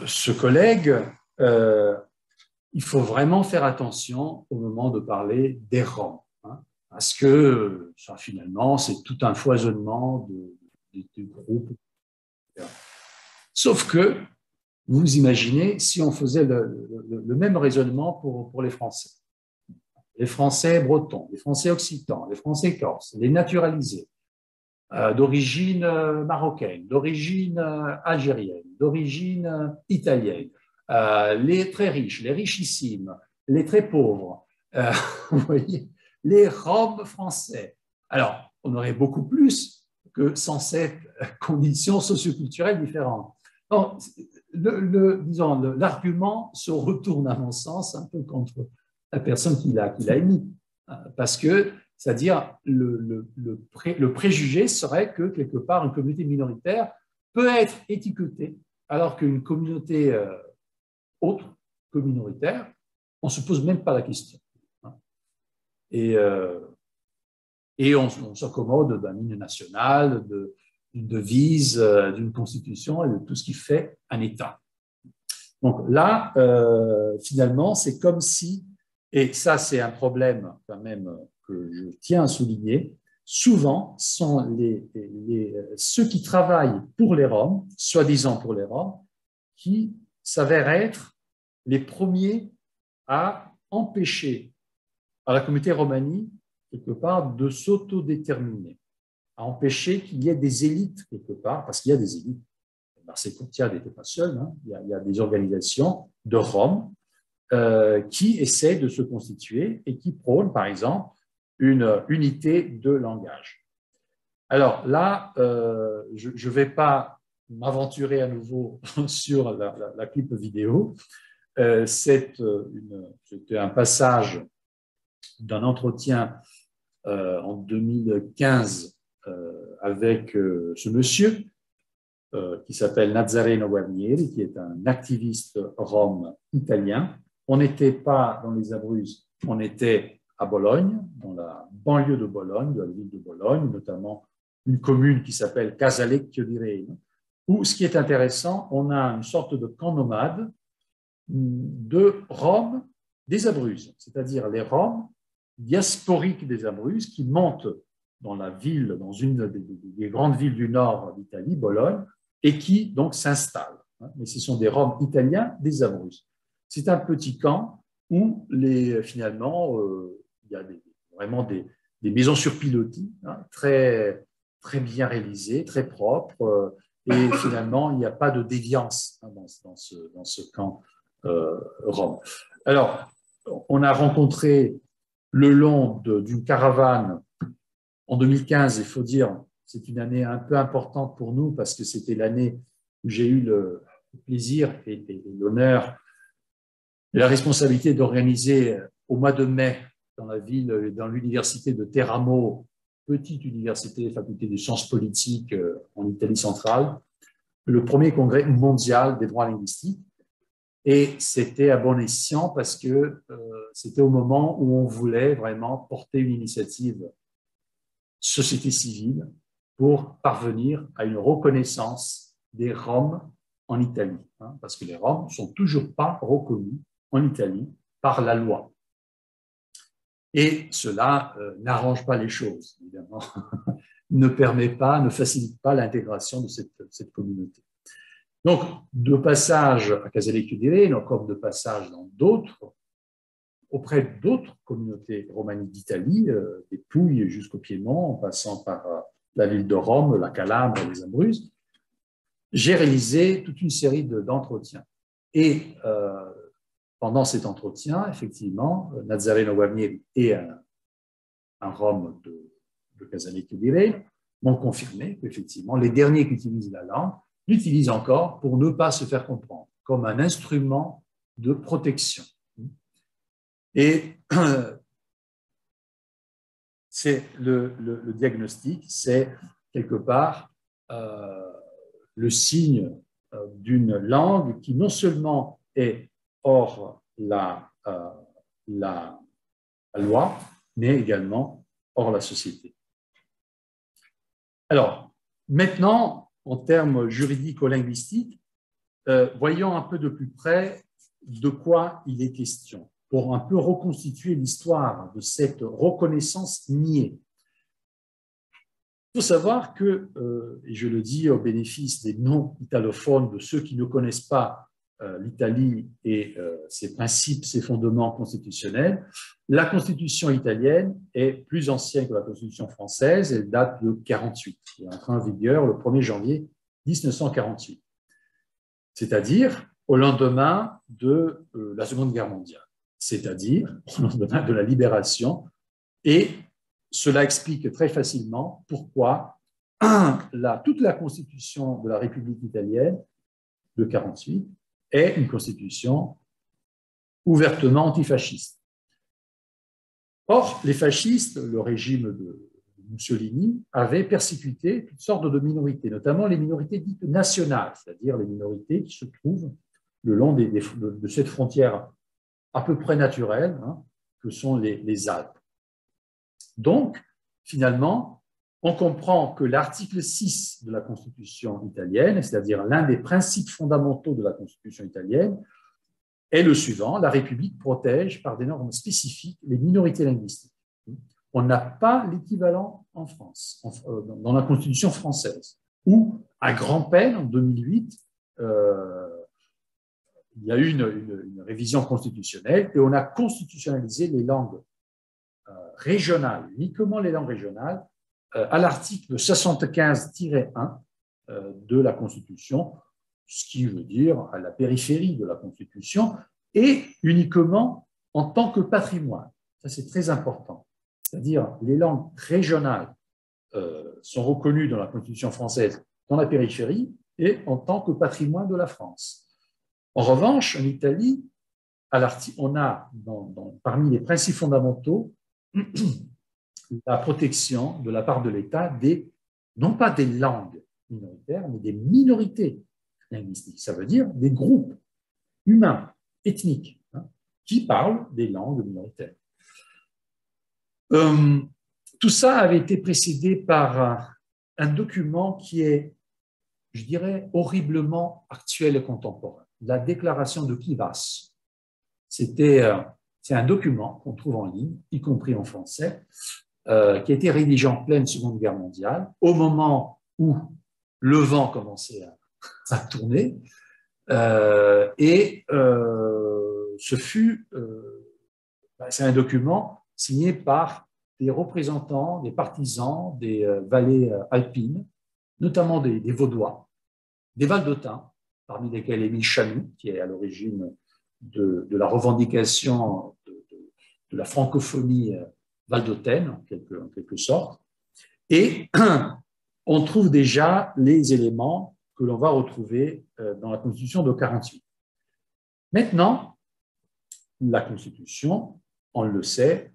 ce collègue, il faut vraiment faire attention au moment de parler des Roms, hein, parce que ça, finalement, c'est tout un foisonnement de groupes. Sauf que, vous imaginez, si on faisait le même raisonnement pour les Français. Les Français bretons, les Français occitans, les Français corses, les naturalisés, d'origine marocaine, d'origine algérienne, d'origine italienne, les très riches, les richissimes, les très pauvres, vous voyez, les Roms français. Alors, on aurait beaucoup plus que 107 conditions socioculturelles différentes. Donc, disons, l'argument se retourne, à mon sens, un peu contre la personne qui l'a émis. Parce que, c'est-à-dire, le préjugé serait que, quelque part, une communauté minoritaire peut être étiquetée, alors qu'une communauté autre que minoritaire, on ne se pose même pas la question. Et on s'accommode d'un hymne national, d'une devise, d'une constitution et de tout ce qui fait un État. Donc là, finalement, c'est comme si, et ça c'est un problème quand même que je tiens à souligner, souvent sont ceux qui travaillent pour les Roms, soi-disant pour les Roms, qui s'avèrent être les premiers à empêcher à la communauté romanie, quelque part, de s'autodéterminer, à empêcher qu'il y ait des élites, quelque part, parce qu'il y a des élites. Marseille Courtiade n'était pas seul, hein. Il y a des organisations de Roms qui essaient de se constituer et qui prônent, par exemple, une unité de langage. Alors là, je ne vais pas m'aventurer à nouveau sur la clip vidéo. C'était un passage d'un entretien en 2015 avec ce monsieur qui s'appelle Nazareno Guarnieri, qui est un activiste rom italien. On n'était pas dans les Abruzzes, on était à Bologne, dans la banlieue de Bologne, de la ville de Bologne, notamment une commune qui s'appelle Casalecchio di Reno, où, ce qui est intéressant, on a une sorte de camp nomade de Roms des Abruzzes, c'est-à-dire les Roms diasporiques des Abruzzes qui montent dans la ville, dans une des grandes villes du nord d'Italie, Bologne, et qui donc s'installent. Mais ce sont des Roms italiens des Abruzzes. C'est un petit camp où finalement il y a vraiment des maisons sur pilotis, très, très bien réalisées, très propres, et finalement il n'y a pas de déviance dans ce camp Rom. Alors, on a rencontré le long d'une caravane en 2015, il faut dire, c'est une année un peu importante pour nous parce que c'était l'année où j'ai eu le plaisir et l'honneur et la responsabilité d'organiser au mois de mai dans la ville, dans l'université de Teramo, petite université, faculté de sciences politiques en Italie centrale, le premier congrès mondial des droits linguistiques. Et c'était à bon escient parce que c'était au moment où on voulait vraiment porter une initiative société civile pour parvenir à une reconnaissance des Roms en Italie, parce que les Roms ne sont toujours pas reconnus en Italie par la loi. Et cela n'arrange pas les choses, évidemment, ne facilite pas l'intégration de cette communauté. Donc, de passage à Casalecchio di Reno, comme de passage auprès d'autres communautés romaniques d'Italie, des Pouilles jusqu'au Piémont, en passant par la ville de Rome, la Calabre et les Abruzzes, j'ai réalisé toute une série d'entretiens. Et pendant cet entretien, effectivement, Nazareno Guarnieri et un Rom de Casalecchio di Reno m'ont confirmé qu'effectivement, les derniers qui utilisent la langue l'utilisent encore pour ne pas se faire comprendre, comme un instrument de protection. Et c'est le diagnostic, c'est quelque part le signe d'une langue qui non seulement est hors la loi, mais également hors la société. Alors, maintenant, en termes juridico-linguistiques, voyons un peu de plus près de quoi il est question, pour un peu reconstituer l'histoire de cette reconnaissance niée. Il faut savoir que, et je le dis au bénéfice des non-italophones, de ceux qui ne connaissent pas l'Italie et ses principes, ses fondements constitutionnels, la Constitution italienne est plus ancienne que la Constitution française, elle date de 1948, elle est entrée en vigueur le 1er janvier 1948, c'est-à-dire au lendemain de la Seconde Guerre mondiale, c'est-à-dire au lendemain de la libération, et cela explique très facilement pourquoi toute la Constitution de la République italienne de 1948 est une constitution ouvertement antifasciste. Or, les fascistes, le régime de Mussolini, avaient persécuté toutes sortes de minorités, notamment les minorités dites nationales, c'est-à-dire les minorités qui se trouvent le long de cette frontière à peu près naturelle, hein, que sont les Alpes. Donc, finalement, on comprend que l'article 6 de la Constitution italienne, c'est-à-dire l'un des principes fondamentaux de la Constitution italienne, est le suivant: la République protège par des normes spécifiques les minorités linguistiques. On n'a pas l'équivalent en France, dans la Constitution française, où, à grand-peine, en 2008, il y a eu une révision constitutionnelle et on a constitutionnalisé les langues régionales, uniquement les langues régionales, à l'article 75-1 de la Constitution, ce qui veut dire à la périphérie de la Constitution, et uniquement en tant que patrimoine. Ça, c'est très important. C'est-à-dire, les langues régionales sont reconnues dans la Constitution française dans la périphérie et en tant que patrimoine de la France. En revanche, en Italie, on a parmi les principes fondamentaux la protection de la part de l'État non pas des langues minoritaires, mais des minorités linguistiques. Ça veut dire des groupes humains, ethniques, hein, qui parlent des langues minoritaires. Tout ça avait été précédé par un document qui est, je dirais, horriblement actuel et contemporain, la déclaration de Kivas. C'est un document qu'on trouve en ligne, y compris en français, qui a été rédigé en pleine Seconde Guerre mondiale, au moment où le vent commençait à tourner, c'est un document signé par des représentants, des partisans des vallées alpines, notamment des Vaudois, des Valdôtains, parmi lesquels Émile Chanoux, qui est à l'origine de la revendication de la francophonie valdôtaine, en quelque sorte. Et on trouve déjà les éléments que l'on va retrouver dans la Constitution de 1948. Maintenant, la Constitution, on le sait,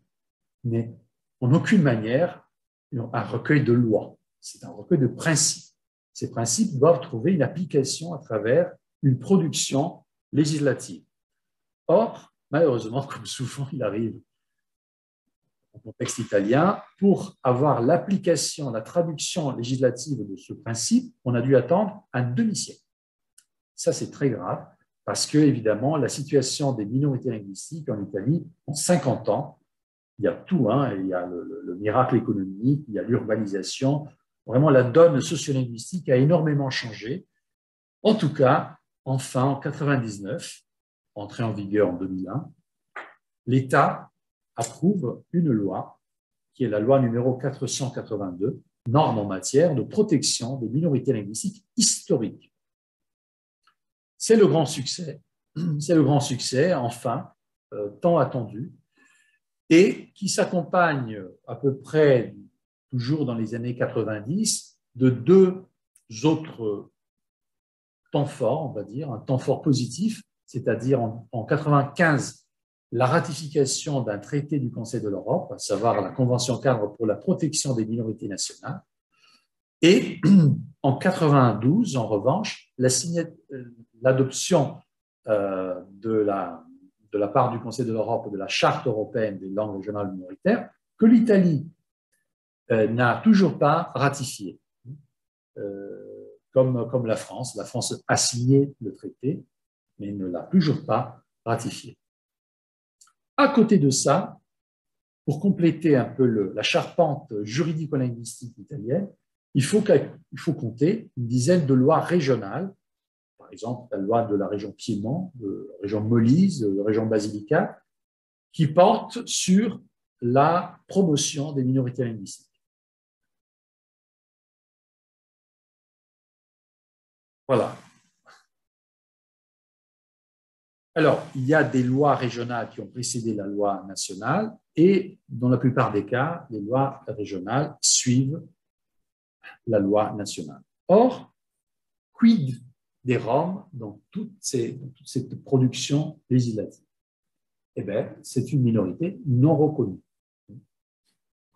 n'est en aucune manière un recueil de lois. C'est un recueil de principes. Ces principes doivent trouver une application à travers une production législative. Or, malheureusement, comme souvent il arrive en contexte italien, pour avoir l'application, la traduction législative de ce principe, on a dû attendre un demi-siècle. Ça, c'est très grave, parce que, évidemment, la situation des minorités linguistiques en Italie, en 50 ans, il y a tout, hein, il y a le miracle économique, il y a l'urbanisation. Vraiment, la donne sociolinguistique a énormément changé. En tout cas, enfin, en 1999, entrée en vigueur en 2001, l'État approuve une loi, qui est la loi numéro 482, norme en matière de protection des minorités linguistiques historiques. C'est le grand succès, enfin, tant attendu, et qui s'accompagne à peu près, toujours dans les années 90, de deux autres temps forts, on va dire, un temps fort positif, c'est-à-dire en 95, la ratification d'un traité du Conseil de l'Europe, à savoir la Convention cadre pour la protection des minorités nationales, et en 92, en revanche, l'adoption de la part du Conseil de l'Europe de la Charte européenne des langues régionales minoritaires, que l'Italie n'a toujours pas ratifiée, comme la France. La France a signé le traité, mais ne l'a toujours pas ratifié. À côté de ça, pour compléter un peu la charpente juridico-linguistique italienne, il faut compter une dizaine de lois régionales, par exemple la loi de la région Piémont, de la région Molise, de la région Basilicate, qui portent sur la promotion des minorités linguistiques. Voilà. Alors, il y a des lois régionales qui ont précédé la loi nationale et dans la plupart des cas, les lois régionales suivent la loi nationale. Or, quid des Roms dans toute cette production législative? Eh bien, c'est une minorité non reconnue.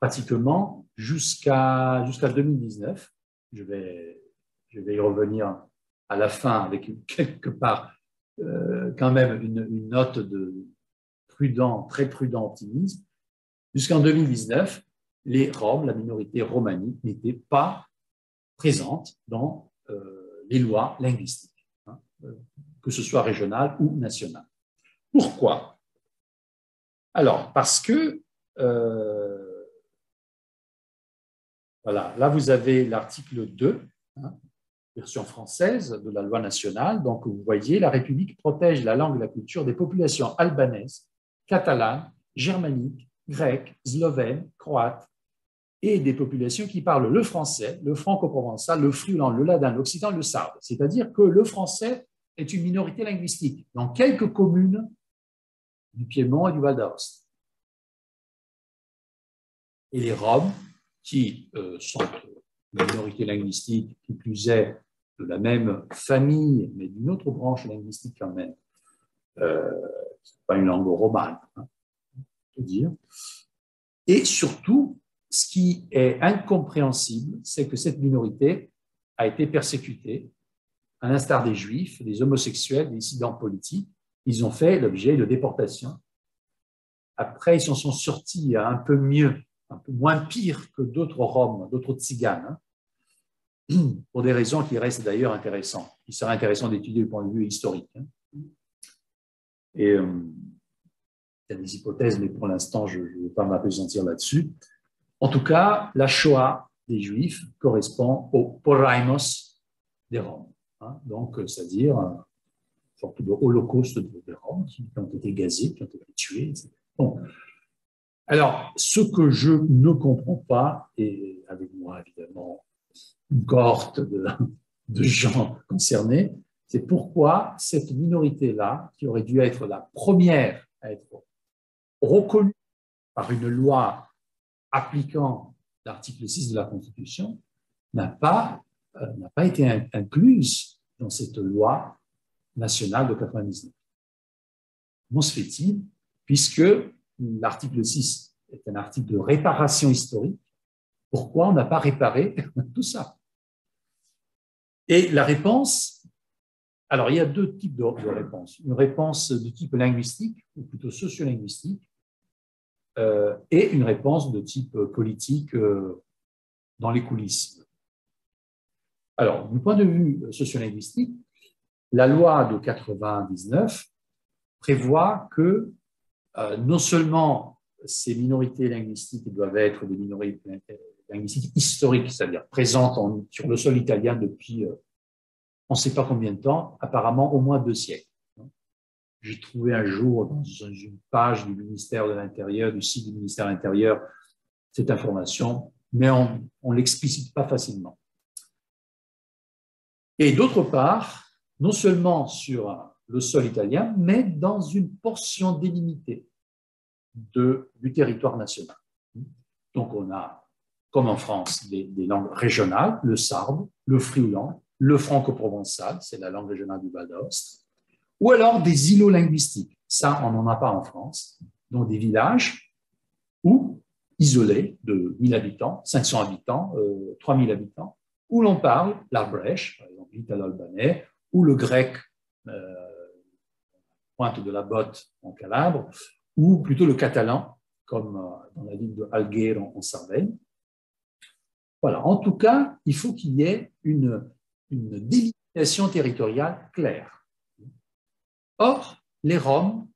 pratiquement jusqu'à 2019. Je vais y revenir à la fin avec quelque part quand même une note de très prudent optimisme. Jusqu'en 2019, les Roms, la minorité romanique, n'étaient pas présente dans les lois linguistiques, hein, que ce soit régionales ou nationales. Pourquoi? Alors, parce que, voilà, là vous avez l'article 2, hein, version française de la loi nationale. Donc, vous voyez, la République protège la langue et la culture des populations albanaises, catalanes, germaniques, grecques, slovènes, croates, et des populations qui parlent le français, le franco-provençal, le friulan, le ladin, l'occitan, le sarde. C'est-à-dire que le français est une minorité linguistique dans quelques communes du Piémont et du Val d'Aoste. Et les Roms, qui sont une minorité linguistique, qui plus est de la même famille, mais d'une autre branche linguistique quand même, c'est pas une langue romane, hein, on peut dire. Et surtout, ce qui est incompréhensible, c'est que cette minorité a été persécutée, à l'instar des Juifs, des homosexuels, des dissidents politiques. Ils ont fait l'objet de déportations. Après, ils s'en sont sortis un peu mieux, un peu moins pire que d'autres Roms, d'autres Tziganes, hein, pour des raisons qui restent d'ailleurs intéressantes. Il serait intéressant d'étudier le point de vue historique. Hein. Et il y a des hypothèses, mais pour l'instant, je ne vais pas m'appesantir là-dessus. En tout cas, la Shoah des Juifs correspond au Porrainos des Roms. Hein, donc, c'est-à-dire une sorte de holocauste des Roms qui ont été gazés, qui ont été tués, etc. Bon. Alors, ce que je ne comprends pas, et avec moi, évidemment, une cohorte de gens concernés, c'est pourquoi cette minorité-là, qui aurait dû être la première à être reconnue par une loi appliquant l'article 6 de la Constitution, n'a pas été incluse dans cette loi nationale de 1999. Comment se fait-il? Puisque l'article 6 est un article de réparation historique, pourquoi on n'a pas réparé tout ça? Et la réponse, alors il y a deux types de réponses. Une réponse de type linguistique, ou plutôt sociolinguistique, et une réponse de type politique dans les coulisses. Alors, du point de vue sociolinguistique, la loi de 1999 prévoit que non seulement ces minorités linguistiques doivent être des minorités linguistiques historiques, c'est-à-dire présentes sur le sol italien depuis on ne sait pas combien de temps, apparemment au moins 2 siècles. J'ai trouvé un jour dans une page du ministère de l'Intérieur, du site du ministère de l'Intérieur, cette information, mais on ne l'explicite pas facilement. Et d'autre part, non seulement sur le sol italien, mais dans une portion délimitée du territoire national. Donc on a, comme en France, des langues régionales, le sarde, le friulan, le franco-provençal, c'est la langue régionale du Val d'Aoste, ou alors des îlots linguistiques. Ça, on n'en a pas en France. Donc des villages ou isolés de 1000 habitants, 500 habitants, 3000 habitants, où l'on parle l'Arbrèche, par exemple l'italo-albanais, ou le grec, pointe de la botte en Calabre, ou plutôt le catalan, comme dans la ville de Alguer en Sardaigne. Voilà. En tout cas, il faut qu'il y ait une délimitation territoriale claire. Or, les Roms,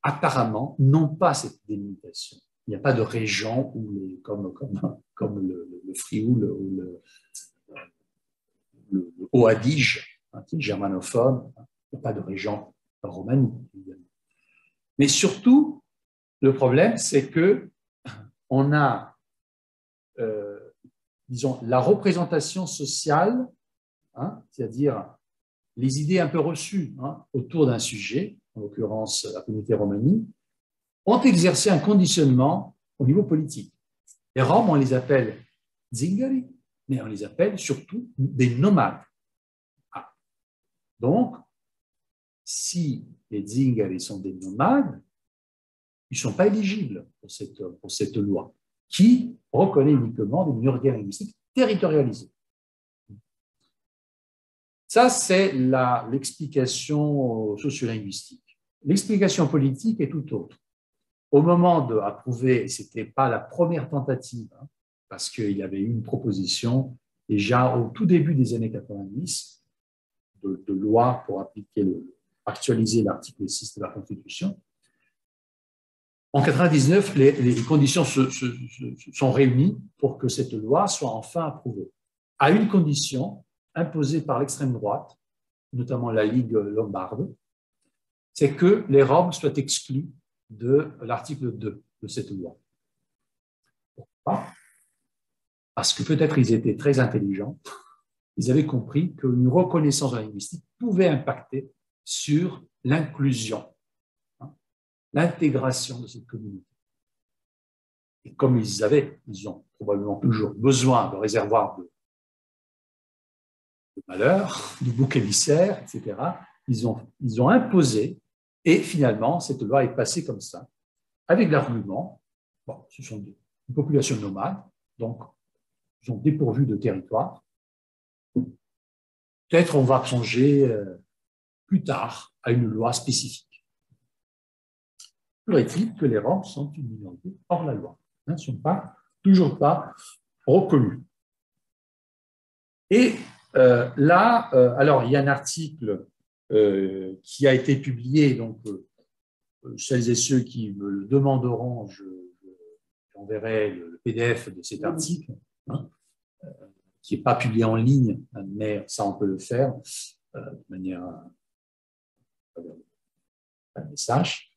apparemment, n'ont pas cette délimitation. Il n'y a pas de région où comme le Frioul ou le Haut-Adige, hein, qui est germanophone, hein, il n'y a pas de région en Roumanie, évidemment. Mais surtout, le problème, c'est qu'on a, disons, la représentation sociale, hein, c'est-à-dire les idées un peu reçues hein, autour d'un sujet, en l'occurrence la communauté romanie, ont exercé un conditionnement au niveau politique. Les Roms, on les appelle zingari, mais on les appelle surtout des nomades. Ah. Donc, si les zingari sont des nomades, ils ne sont pas éligibles pour cette loi, qui reconnaît uniquement des minorités linguistiques territorialisées. Ça, c'est l'explication sociolinguistique. L'explication politique est tout autre. Au moment d'approuver, ce n'était pas la première tentative, hein, parce qu'il y avait eu une proposition déjà au tout début des années 90 de loi pour actualiser l'article 6 de la Constitution. En 1999, les conditions sont réunies pour que cette loi soit enfin approuvée, à une condition imposée par l'extrême droite, notamment la Ligue lombarde, c'est que les Roms soient exclus de l'article 2 de cette loi. Pourquoi? Parce que peut-être ils étaient très intelligents, ils avaient compris qu'une reconnaissance linguistique pouvait impacter sur l'inclusion, l'intégration de cette communauté. Et comme ils ont probablement toujours besoin de réservoirs de malheur, de boucs émissaires, etc., ils ont imposé, et finalement, cette loi est passée comme ça, avec l'argument, bon, ce sont une population nomade, donc ils sont dépourvus de territoire. Peut-être on va songer plus tard à une loi spécifique. Toujours est-il que les Roms sont une minorité hors la loi, ne sont toujours pas reconnus. Et alors il y a un article qui a été publié, donc celles et ceux qui me le demanderont, j'enverrai le PDF de cet article, hein, qui n'est pas publié en ligne, mais ça on peut le faire de manière un message.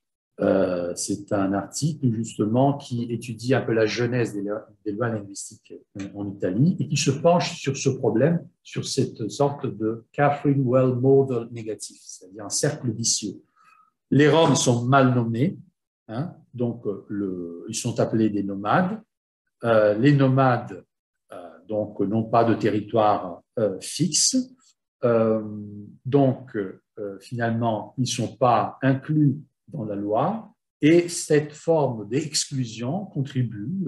C'est un article justement qui étudie un peu la genèse des lois linguistiques en Italie et qui se penche sur ce problème, sur cette sorte de Catherine Well model négatif, c'est-à-dire un cercle vicieux. Les Roms sont mal nommés, hein, donc ils sont appelés des nomades. Les nomades donc n'ont pas de territoire fixe, donc finalement ils ne sont pas inclus dans la loi, et cette forme d'exclusion contribue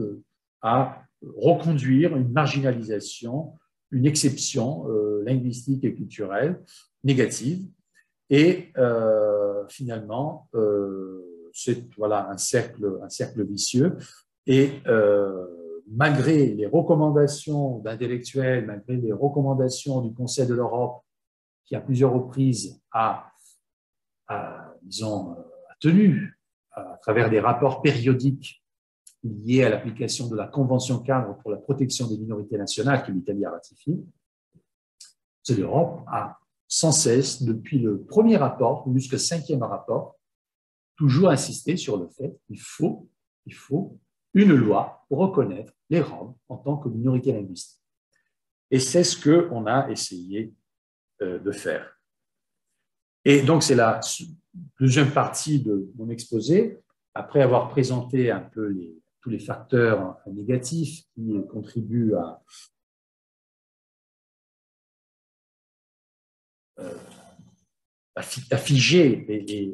à reconduire une marginalisation, une exception linguistique et culturelle négative. Et finalement, c'est voilà, un cercle vicieux. Et malgré les recommandations d'intellectuels, malgré les recommandations du Conseil de l'Europe, qui à plusieurs reprises disons, tenu à travers des rapports périodiques liés à l'application de la Convention cadre pour la protection des minorités nationales que l'Italie a ratifiée, l'Europe a sans cesse, depuis le premier rapport jusqu'au 5e rapport, toujours insisté sur le fait qu'il faut une loi pour reconnaître les Roms en tant que minorité linguistique. Et c'est ce qu'on a essayé de faire. Et donc, c'est la deuxième partie de mon exposé. Après avoir présenté un peu tous les facteurs négatifs qui contribuent à figer et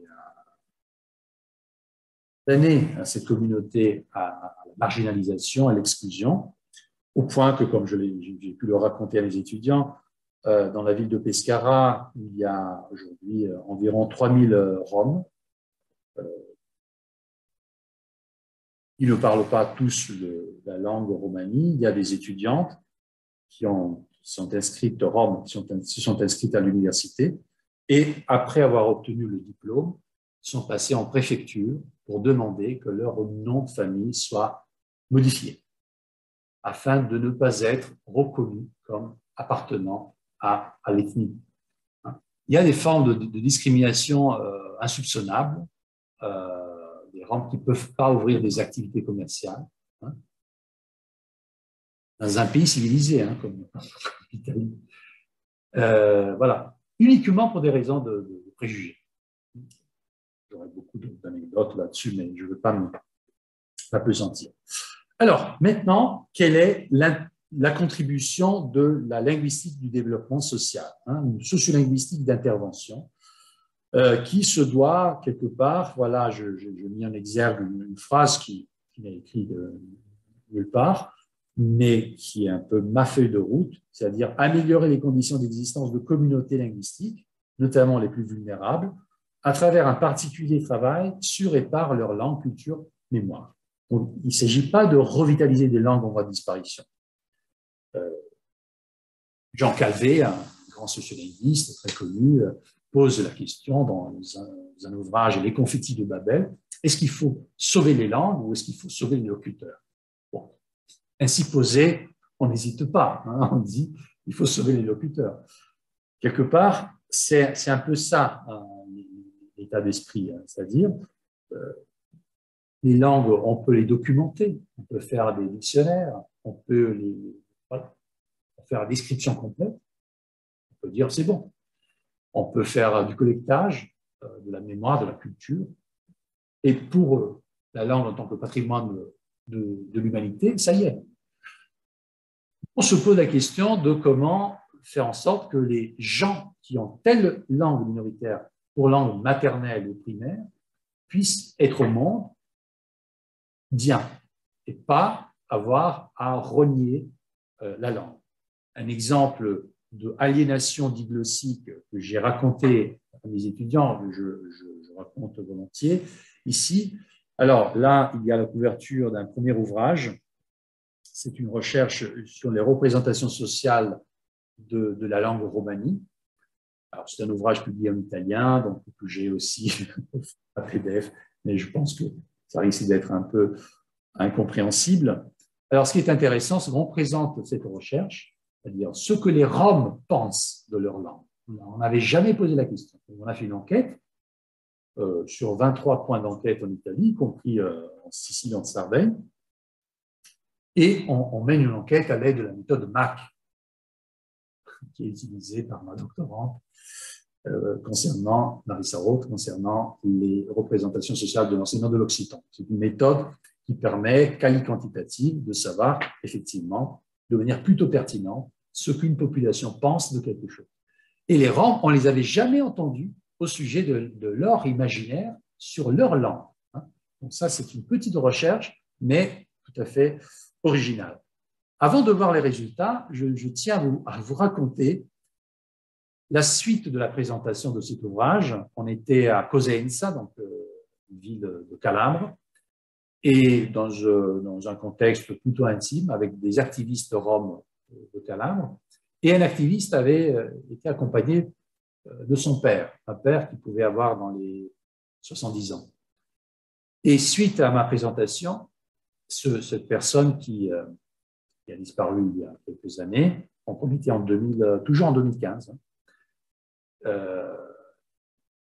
à donner à cette communauté à la marginalisation, à l'exclusion, au point que, comme j'ai pu le raconter à mes étudiants, dans la ville de Pescara, il y a aujourd'hui environ 3000 Roms. Ils ne parlent pas tous la langue romanie. Il y a des étudiantes qui sont inscrites Roms, qui sont inscrites à l'université, et après avoir obtenu le diplôme, sont passés en préfecture pour demander que leur nom de famille soit modifié, afin de ne pas être reconnus comme appartenant à l'ethnie. Il y a des formes de discrimination insoupçonnables, des Roms qui ne peuvent pas ouvrir des activités commerciales, hein, dans un pays civilisé, hein, comme l'Italie. Voilà, uniquement pour des raisons de préjugés. J'aurais beaucoup d'anecdotes là-dessus, mais je ne veux pas m'apesantir. Alors, maintenant, quelle est la contribution de la linguistique du développement social, hein, une sociolinguistique d'intervention? qui se doit quelque part, voilà, je mis en exergue une phrase qui n'est écrite nulle part, mais qui est un peu ma feuille de route, c'est-à-dire améliorer les conditions d'existence de communautés linguistiques, notamment les plus vulnérables, à travers un particulier travail sur et par leur langue, culture, mémoire. Donc, il ne s'agit pas de revitaliser des langues en voie de disparition. Jean Calvé, un grand sociolinguiste très connu, pose la question dans un ouvrage, Les confettis de Babel, est-ce qu'il faut sauver les langues ou est-ce qu'il faut sauver les locuteurs? Bon. Ainsi posé, on n'hésite pas, hein, on dit il faut sauver les locuteurs. Quelque part, c'est un peu ça, hein, l'état d'esprit, hein, c'est-à-dire les langues, on peut les documenter, on peut faire des dictionnaires, on peut faire la description complète, on peut dire c'est bon. On peut faire du collectage, de la mémoire, de la culture. Et pour la langue en tant que patrimoine de l'humanité, ça y est. On se pose la question de comment faire en sorte que les gens qui ont telle langue minoritaire pour langue maternelle ou primaire puissent être au monde bien et pas avoir à renier la langue. Un exemple de aliénation diglossique que j'ai raconté à mes étudiants, je raconte volontiers ici. Alors là, il y a la couverture d'un premier ouvrage. C'est une recherche sur les représentations sociales de la langue romanie. Alors, c'est un ouvrage publié en italien, donc que j'ai aussi un PDF, mais je pense que ça risque d'être un peu incompréhensible. Alors, ce qui est intéressant, c'est qu'on présente cette recherche, c'est-à-dire ce que les Roms pensent de leur langue. On n'avait jamais posé la question. On a fait une enquête sur 23 points d'enquête en Italie, y compris en Sicile, en Sardaigne, et on mène une enquête à l'aide de la méthode MAC, qui est utilisée par ma doctorante concernant, Marissa Roth, concernant les représentations sociales de l'enseignement de l'occitan. C'est une méthode qui permet, quali-quantitative, de savoir effectivement, de manière plutôt pertinente, ce qu'une population pense de quelque chose. Et les Roms, on ne les avait jamais entendus au sujet de leur imaginaire sur leur langue. Donc ça, c'est une petite recherche, mais tout à fait originale. Avant de voir les résultats, je tiens à vous raconter la suite de la présentation de cet ouvrage. On était à Cosenza, donc une ville de Calabre, et dans un contexte plutôt intime, avec des activistes roms de Calabre, et un activiste avait été accompagné de son père, un père qui pouvait avoir dans les 70 ans. Et suite à ma présentation, cette personne qui a disparu il y a quelques années, en comité toujours en 2015,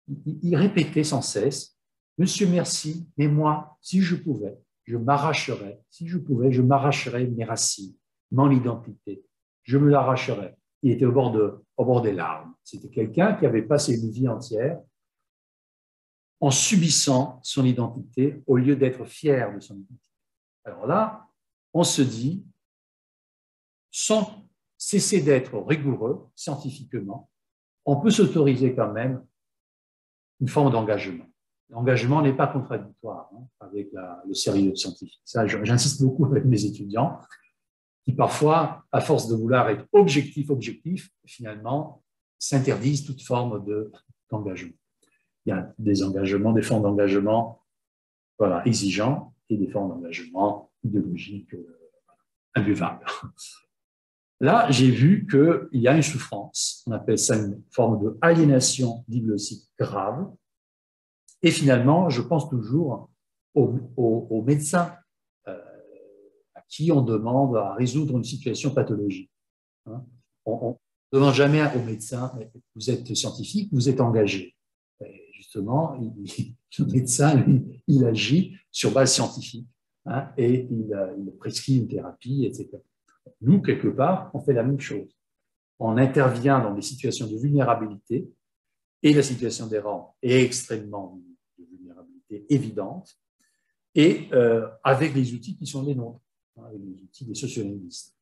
il répétait sans cesse « Monsieur, merci, mais moi, si je pouvais, je m'arracherais, si je pouvais, je m'arracherais mes racines, mon identité, je me l'arracherais. » Il était au bord des larmes. C'était quelqu'un qui avait passé une vie entière en subissant son identité au lieu d'être fier de son identité. Alors là, on se dit, sans cesser d'être rigoureux scientifiquement, on peut s'autoriser quand même une forme d'engagement. L'engagement n'est pas contradictoire avec le sérieux scientifique. Ça, j'insiste beaucoup avec mes étudiants qui parfois, à force de vouloir être objectif, finalement, s'interdisent toute forme d'engagement. Il y a des engagements, des formes d'engagement exigeants et des formes d'engagement idéologiques imbuvables. Là, j'ai vu qu'il y a une souffrance, on appelle ça une forme d'aliénation diglossique grave. Et finalement, je pense toujours aux médecins à qui on demande à résoudre une situation pathologique. On ne demande jamais aux médecins, vous êtes scientifique, vous êtes engagé. Et justement, le médecin, lui, il agit sur base scientifique et il prescrit une thérapie, etc. Nous, quelque part, on fait la même chose. On intervient dans des situations de vulnérabilité et la situation des Roms est extrêmement de vulnérabilité évidente et avec les outils qui sont les nôtres, avec les outils des sociolinguistes.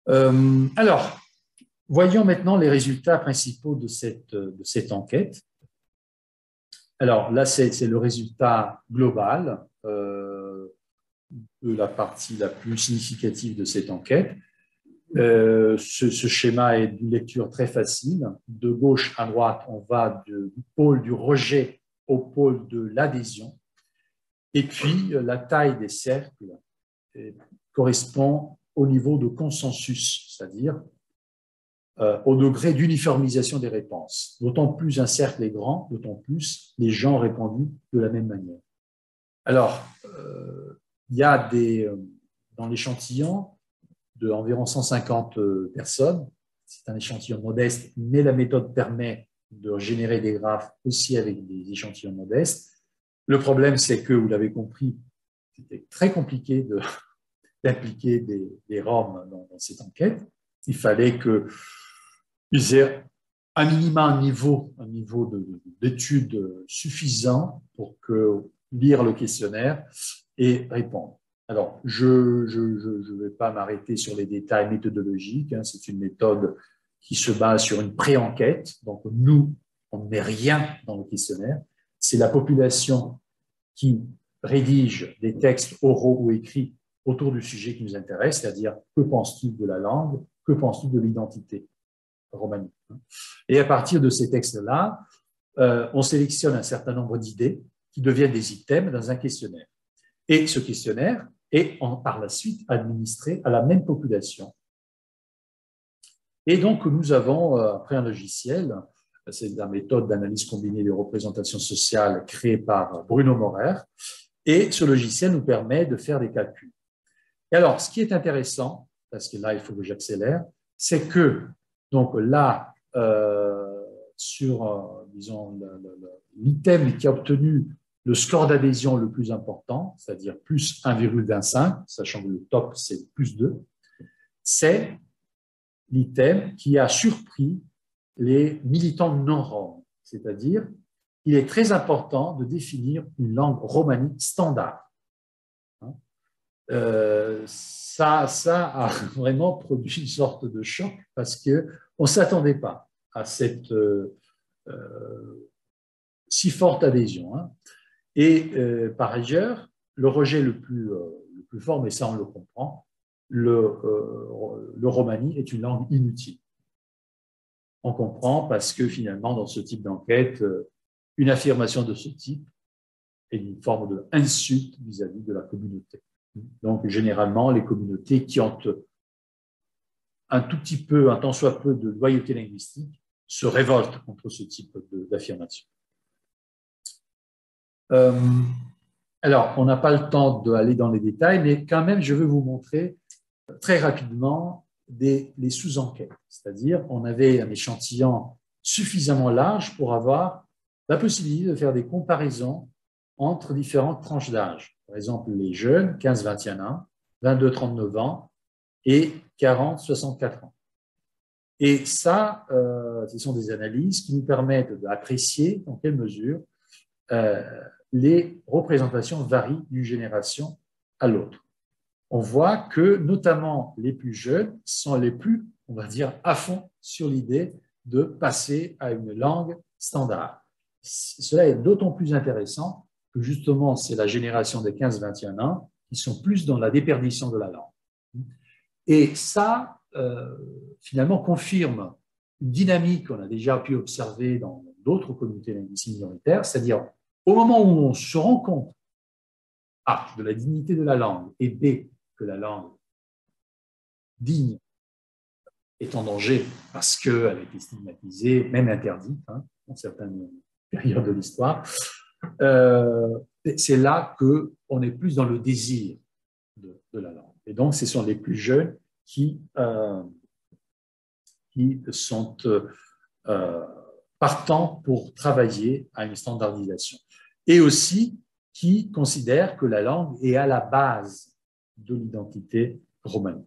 Alors, voyons maintenant les résultats principaux de cette enquête. Alors là, c'est le résultat global de la partie la plus significative de cette enquête. Ce schéma est d'une lecture très facile. De gauche à droite, on va du pôle du rejet au pôle de l'adhésion. Et puis, la taille des cercles correspond au niveau de consensus, c'est-à-dire au degré d'uniformisation des réponses. D'autant plus un cercle est grand, d'autant plus les gens ont répondu de la même manière. Alors, il y a dans l'échantillon d'environ 150 personnes, c'est un échantillon modeste, mais la méthode permet de générer des graphes aussi avec des échantillons modestes. Le problème, c'est que, vous l'avez compris, c'était très compliqué d'impliquer des Roms dans cette enquête. Il fallait qu'ils aient un minimum un niveau d'étude suffisant pour lire le questionnaire et répondre. Alors, je ne vais pas m'arrêter sur les détails méthodologiques. Hein, c'est une méthode qui se base sur une pré-enquête. Donc, nous, on ne met rien dans le questionnaire. C'est la population qui rédige des textes oraux ou écrits autour du sujet qui nous intéresse, c'est-à-dire que penses-tu de la langue, que penses-tu de l'identité romanique. Et à partir de ces textes-là, on sélectionne un certain nombre d'idées qui deviennent des items dans un questionnaire. Et ce questionnaire est par la suite administré à la même population. Et donc, nous avons, après un logiciel, c'est la méthode d'analyse combinée des représentations sociales créée par Bruno Maurer, et ce logiciel nous permet de faire des calculs. Et alors, ce qui est intéressant, parce que là, il faut que j'accélère, c'est que, donc là, sur, disons, l'item qui a obtenu le score d'adhésion le plus important, c'est-à-dire plus 1,25, sachant que le top, c'est plus 2, c'est l'item qui a surpris les militants non-roms. C'est-à-dire, il est très important de définir une langue romanique standard. Ça a vraiment produit une sorte de choc parce qu'on ne s'attendait pas à cette si forte adhésion. Hein. Et par ailleurs, le rejet le plus fort, mais ça on le comprend, le romani est une langue inutile. On comprend parce que finalement, dans ce type d'enquête, une affirmation de ce type est une forme d'insulte vis-à-vis de la communauté. Donc, généralement, les communautés qui ont un tout petit peu, un tant soit peu de loyauté linguistique se révoltent contre ce type d'affirmation. Alors, on n'a pas le temps d'aller dans les détails, mais quand même, je veux vous montrer très rapidement les sous-enquêtes. C'est-à-dire, on avait un échantillon suffisamment large pour avoir la possibilité de faire des comparaisons entre différentes tranches d'âge. Par exemple, les jeunes, 15-21 ans, 22-39 ans et 40-64 ans. Et ça, ce sont des analyses qui nous permettent d'apprécier dans quelle mesure les représentations varient d'une génération à l'autre. On voit que, notamment, les plus jeunes sont les plus, on va dire, à fond sur l'idée de passer à une langue standard. Cela est d'autant plus intéressant que, justement, c'est la génération des 15-21 ans qui sont plus dans la déperdition de la langue. Et ça, finalement, confirme une dynamique qu'on a déjà pu observer dans d'autres communautés linguistiques minoritaires, c'est-à-dire, au moment où on se rend compte, A, de la dignité de la langue, et B, que la langue digne est en danger parce qu'elle a été stigmatisée, même interdite, hein, dans certaines périodes de l'histoire, c'est là qu'on est plus dans le désir de la langue. Et donc, ce sont les plus jeunes qui sont partants pour travailler à une standardisation. Et aussi qui considèrent que la langue est à la base de l'identité romane.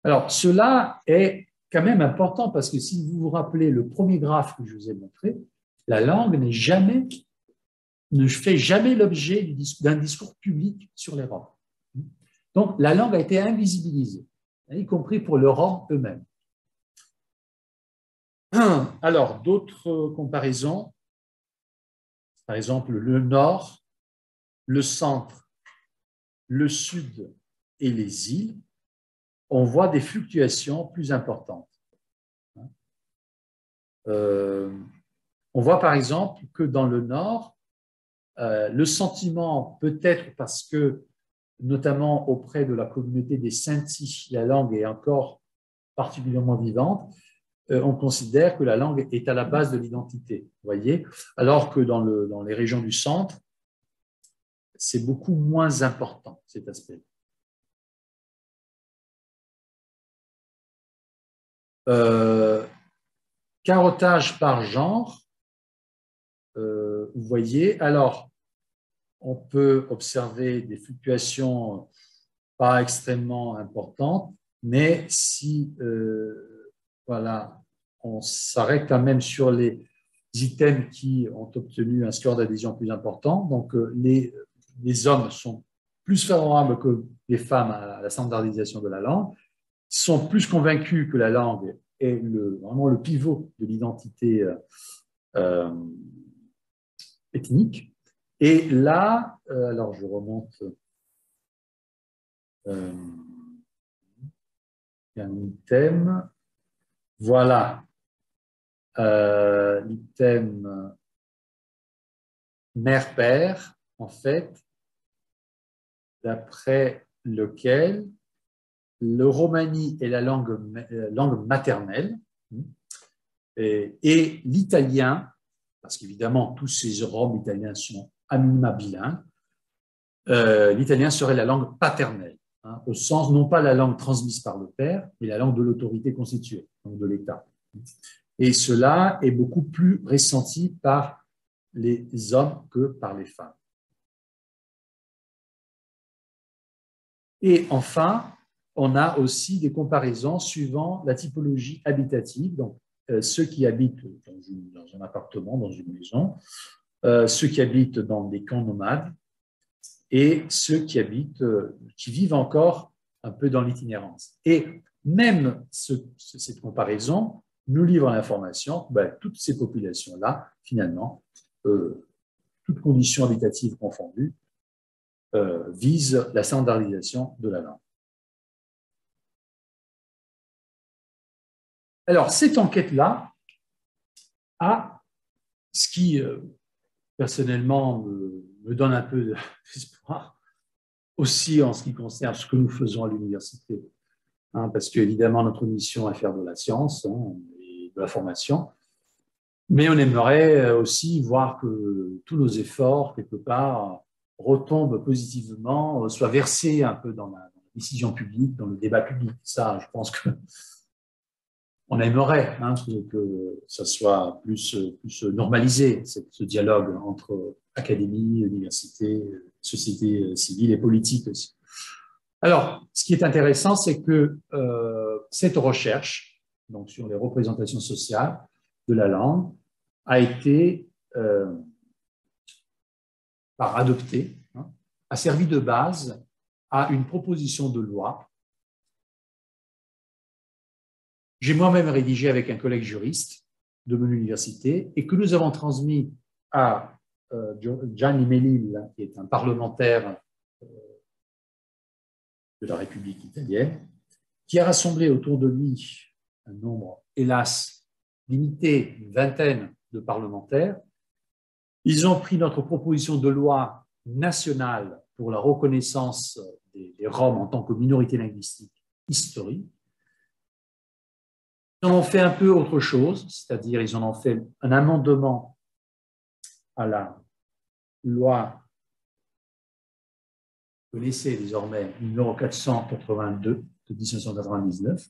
Alors, cela est quand même important parce que si vous vous rappelez le premier graphe que je vous ai montré, la langue ne fait jamais l'objet d'un discours public sur les Roms. Donc, la langue a été invisibilisée, y compris pour les Roms eux-mêmes. Alors, d'autres comparaisons, par exemple le nord, le centre, le sud et les îles, on voit des fluctuations plus importantes. On voit par exemple que dans le nord, le sentiment, peut-être parce que, notamment auprès de la communauté des Sinti, la langue est encore particulièrement vivante, on considère que la langue est à la base de l'identité, vous voyez, alors que dans les régions du centre, c'est beaucoup moins important, cet aspect. Carottage par genre, vous voyez, alors on peut observer des fluctuations pas extrêmement importantes, mais si voilà, on s'arrête quand même sur les items qui ont obtenu un score d'adhésion plus important, donc les hommes sont plus favorables que les femmes à la standardisation de la langue, sont plus convaincus que la langue est vraiment le pivot de l'identité ethnique. Et là, alors je remonte un item. Voilà, l'item mère-père, en fait, d'après lequel le romani est la langue maternelle et l'italien, parce qu'évidemment tous ces Roms italiens sont à minima bilingues, l'italien serait la langue paternelle, hein, au sens non pas la langue transmise par le père, mais la langue de l'autorité constituée, donc de l'État. Et cela est beaucoup plus ressenti par les hommes que par les femmes. Et enfin, on a aussi des comparaisons suivant la typologie habitative, donc ceux qui habitent dans un appartement, dans une maison, ceux qui habitent dans des camps nomades et ceux qui vivent encore un peu dans l'itinérance. Et même cette comparaison nous livre l'information que toutes ces populations-là, finalement, toutes conditions habitatives confondues, visent la standardisation de la langue. Alors, cette enquête-là a ce qui, personnellement, me donne un peu d'espoir, aussi en ce qui concerne ce que nous faisons à l'université. Hein, parce qu'évidemment, notre mission est de faire de la science et de la formation, mais on aimerait aussi voir que tous nos efforts, quelque part, retombent positivement, soient versés un peu dans la décision publique, dans le débat public. Ça, je pense que on aimerait que ça soit plus normalisé, ce dialogue entre académie, université, société civile et politique aussi. Alors, ce qui est intéressant, c'est que cette recherche, donc sur les représentations sociales de la langue, a été adoptée, a servi de base à une proposition de loi. J'ai moi-même rédigé avec un collègue juriste de mon université et que nous avons transmis à Gianni Melil, qui est un parlementaire de la République italienne, qui a rassemblé autour de lui un nombre, hélas, limité, une vingtaine de parlementaires. Ils ont pris notre proposition de loi nationale pour la reconnaissance des Roms en tant que minorité linguistique historique. Ils en ont fait un peu autre chose, c'est-à-dire ils en ont fait un amendement à la loi, vous connaissez désormais, numéro 482 de 1999,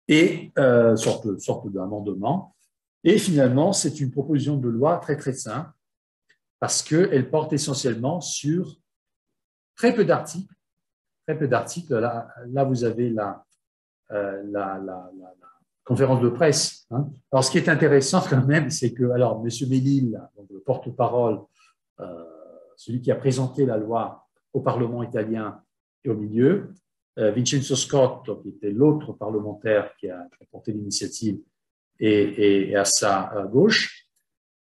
et sorte d'amendement. Et finalement, c'est une proposition de loi très très simple, parce qu'elle porte essentiellement sur très peu d'articles. Là, vous avez la conférence de presse. Hein. Alors, ce qui est intéressant quand même, c'est que, alors, M. Melil, le porte-parole, celui qui a présenté la loi au Parlement italien et au milieu, Vincenzo Scotto, qui était l'autre parlementaire qui a porté l'initiative, et à sa gauche.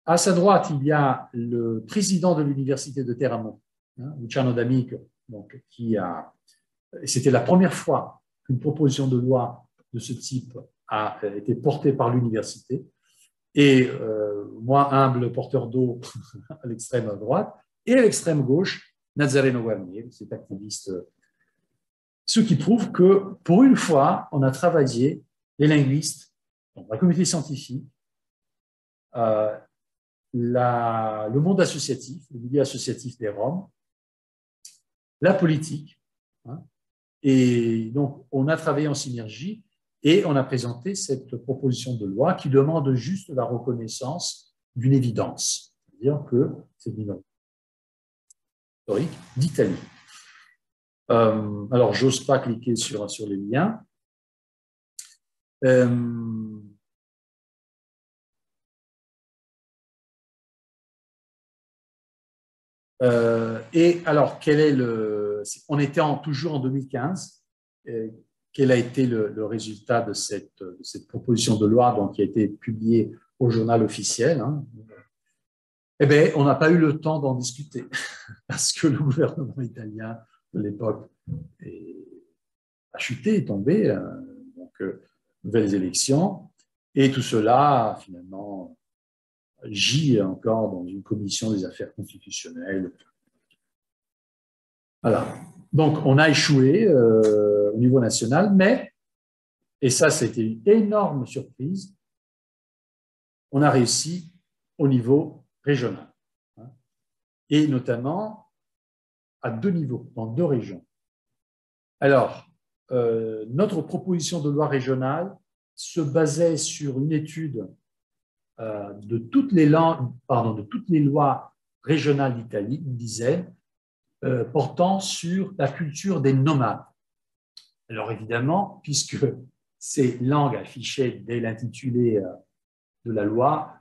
À sa droite, il y a le président de l'université de Teramo, Luciano D'Amico, donc c'était la première fois qu'une proposition de loi de ce type a été portée par l'université. Et moi, humble porteur d'eau à l'extrême droite, et à l'extrême gauche, Nazareno Guarnieri, cet activiste. Ce qui prouve que, pour une fois, on a travaillé, les linguistes, la communauté scientifique, le monde associatif, le milieu associatif des Roms, la politique. Et donc, on a travaillé en synergie et on a présenté cette proposition de loi qui demande juste la reconnaissance d'une évidence, c'est-à-dire que c'est une minorité historique d'Italie. Alors, j'ose pas cliquer sur les liens. Et alors, quel est on était toujours en 2015. Quel a été le résultat de cette proposition de loi donc, qui a été publiée au journal officiel? Eh bien, on n'a pas eu le temps d'en discuter parce que le gouvernement italien de l'époque a chuté, est tombé, donc nouvelles élections, et tout cela finalement gît encore dans une commission des affaires constitutionnelles. Voilà. Donc, on a échoué au niveau national, mais, et ça, c'était une énorme surprise, on a réussi au niveau régional, et notamment à 2 niveaux, dans 2 régions. Alors, notre proposition de loi régionale se basait sur une étude de toutes les lois régionales d'Italie, une dizaine, portant sur la culture des nomades. Alors évidemment, puisque ces langues affichaient dès l'intitulé de la loi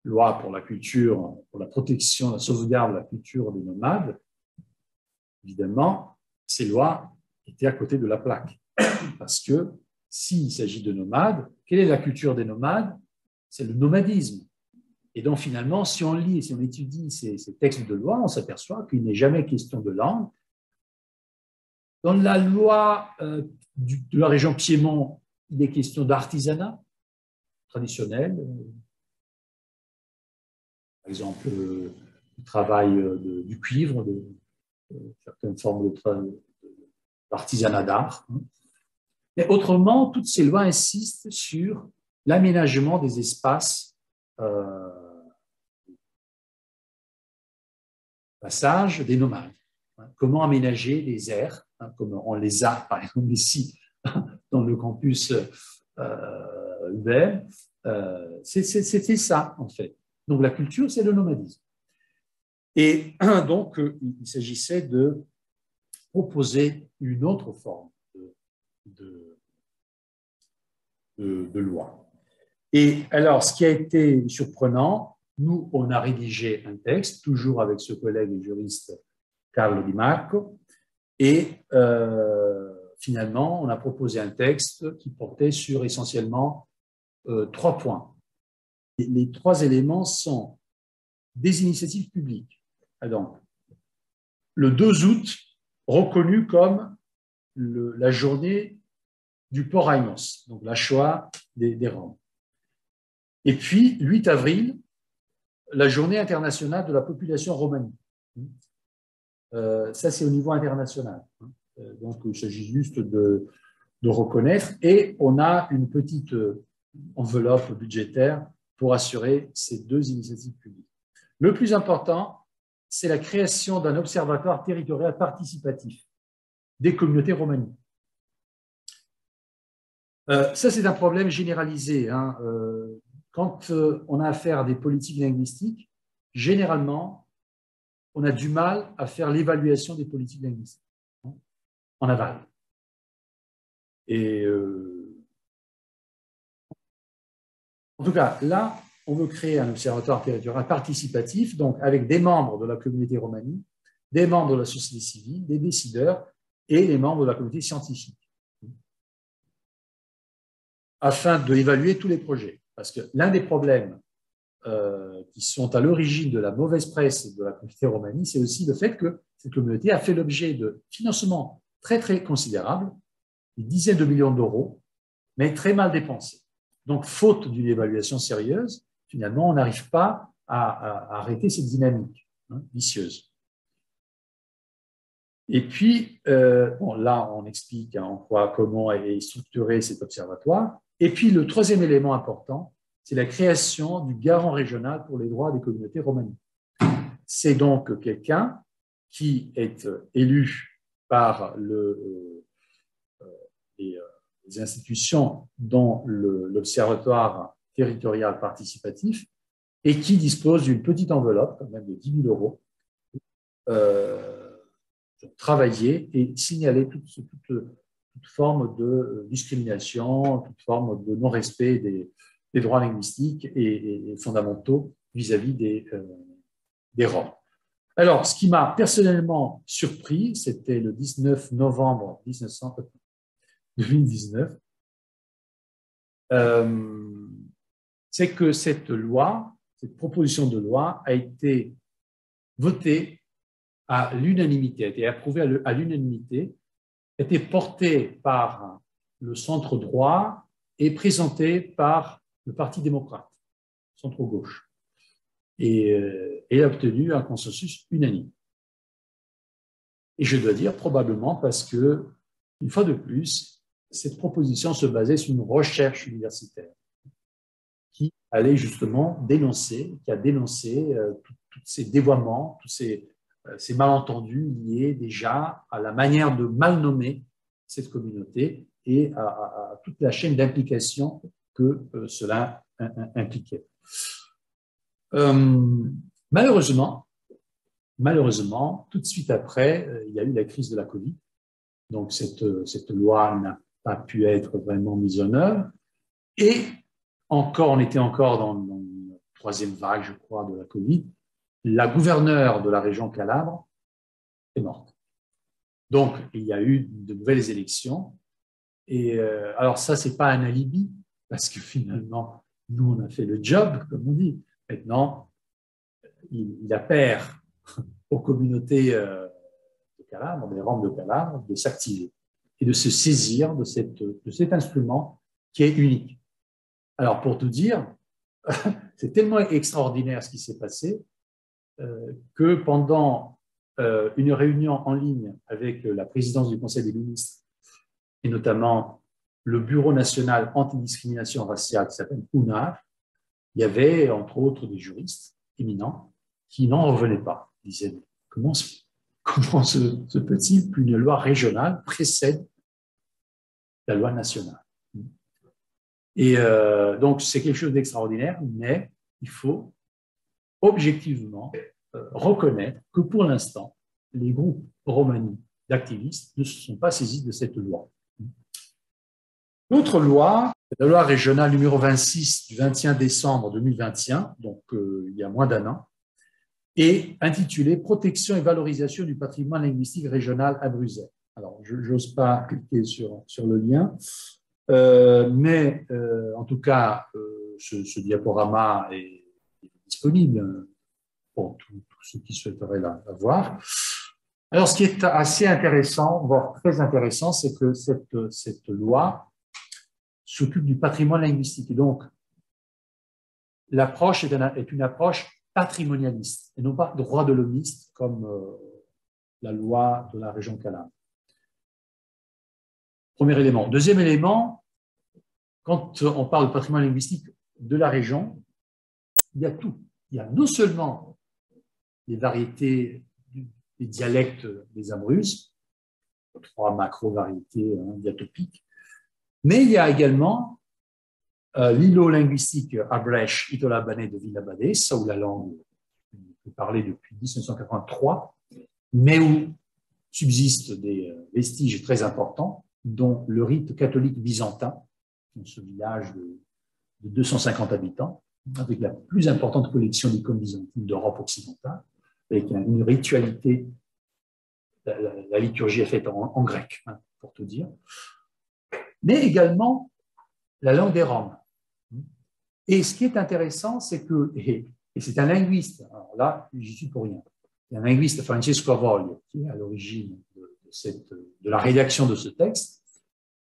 pour la culture, pour la protection, la sauvegarde de la culture des nomades, évidemment, ces lois étaient à côté de la plaque. Parce que s'il s'agit de nomades, quelle est la culture des nomades? C'est le nomadisme. Et donc finalement, si on lit, si on étudie ces textes de loi, on s'aperçoit qu'il n'est jamais question de langue. Dans la loi de la région Piémont, il est question d'artisanat traditionnel. Par exemple, le travail du cuivre, certaines formes d'artisanat d'art. Mais autrement, toutes ces lois insistent sur l'aménagement des espaces passage des nomades. Comment aménager les aires, comme on les a, par exemple, ici, dans le campus UBM. C'était ça, en fait. Donc, la culture, c'est le nomadisme. Et donc, il s'agissait de proposer une autre forme de loi. Et alors, ce qui a été surprenant, nous, on a rédigé un texte, toujours avec ce collègue juriste Carlo Di Marco, et finalement, on a proposé un texte qui portait sur essentiellement 3 points. Et les 3 éléments sont des initiatives publiques. Donc, le 2 août, reconnu comme la journée du Porrajmos, donc la Shoah des Roms. Et puis, 8 avril, la journée internationale de la population romanie. Ça, c'est au niveau international. Donc, il s'agit juste de reconnaître. Et on a une petite enveloppe budgétaire pour assurer ces 2 initiatives publiques. Le plus important, c'est la création d'un observatoire territorial participatif des communautés romanies. Ça, c'est un problème généralisé. Quand on a affaire à des politiques linguistiques, généralement, on a du mal à faire l'évaluation des politiques linguistiques en aval. Et en tout cas, là, on veut créer un observatoire territorial participatif, donc avec des membres de la communauté romanie, des membres de la société civile, des décideurs et les membres de la communauté scientifique, afin d'évaluer tous les projets. Parce que l'un des problèmes qui sont à l'origine de la mauvaise presse de la communauté romanie, c'est aussi le fait que cette communauté a fait l'objet de financements très, très considérables, des dizaines de millions d'euros, mais très mal dépensés. Donc, faute d'une évaluation sérieuse, finalement, on n'arrive pas à arrêter cette dynamique vicieuse. Et puis, bon, là, on explique en quoi, comment est structuré cet observatoire. Et puis, le troisième élément important, c'est la création du garant régional pour les droits des communautés romanies. C'est donc quelqu'un qui est élu par les institutions dont l'Observatoire territorial participatif et qui dispose d'une petite enveloppe, quand même de 10 000 euros, pour travailler et signaler toute forme de discrimination, toute forme de non-respect des droits linguistiques et fondamentaux vis-à-vis des Roms. Alors, ce qui m'a personnellement surpris, c'était le 19 novembre 2019, c'est que cette proposition de loi a été votée à l'unanimité, a été approuvée à l'unanimité, a été portée par le centre droit et présentée par le Parti démocrate, centre-gauche, et a obtenu un consensus unanime. Et je dois dire probablement parce que, une fois de plus, cette proposition se basait sur une recherche universitaire qui allait justement dénoncer, qui a dénoncé tous ces dévoiements, tous ces malentendus liés déjà à la manière de mal nommer cette communauté et à toute la chaîne d'implication que cela impliquait. Malheureusement, tout de suite après, il y a eu la crise de la Covid. Donc, cette loi n'a pas pu être vraiment mise en œuvre. Et on était encore dans la troisième vague, je crois, de la Covid. La gouverneure de la région Calabre est morte. Donc, il y a eu de nouvelles élections. Et alors ça, c'est pas un alibi, parce que finalement, nous, on a fait le job, comme on dit. Maintenant, il appert aux communautés de Calabre, des Roms de Calabre, de s'activer et de se saisir de cet instrument qui est unique. Alors, pour tout dire, c'est tellement extraordinaire ce qui s'est passé que pendant une réunion en ligne avec la présidence du Conseil des ministres et notamment le Bureau national antidiscrimination raciale qui s'appelle UNAR, il y avait entre autres des juristes éminents qui n'en revenaient pas. Ils disaient comment se peut-il qu'une loi régionale précède la loi nationale? Et donc c'est quelque chose d'extraordinaire, mais il faut objectivement reconnaître que pour l'instant, les groupes romani d'activistes ne se sont pas saisis de cette loi. L'autre loi, la loi régionale numéro 26 du 21 décembre 2021, donc il y a moins d'un an, est intitulée « Protection et valorisation du patrimoine linguistique régional à Bruxelles ». Alors, je n'ose pas cliquer sur le lien, mais en tout cas, ce diaporama est disponible pour tous ceux qui souhaiteraient la voir. Alors, ce qui est assez intéressant, voire très intéressant, c'est que cette loi s'occupe du patrimoine linguistique. Et donc, l'approche est une approche patrimonialiste et non pas droit de l'homiste comme la loi de la région Calabre. Premier élément. Deuxième élément, quand on parle de patrimoine linguistique de la région, il y a tout. Il y a non seulement les variétés des dialectes des Abruzzes, 3 macro-variétés diatopiques, mais il y a également l'îlot linguistique Abrèche Itolabanais de Villabadès, où la langue est parlée depuis 1983, mais où subsistent des vestiges très importants, dont le rite catholique byzantin, dans ce village de 250 habitants, avec la plus importante collection d'icônes byzantines d'Europe occidentale, avec une ritualité, la liturgie est faite en grec, pour tout dire, mais également la langue des Roms. Et ce qui est intéressant, c'est que, et c'est un linguiste, alors là, j'y suis pour rien, il y a un linguiste, Francesco Avoglio, qui est à l'origine de la rédaction de ce texte,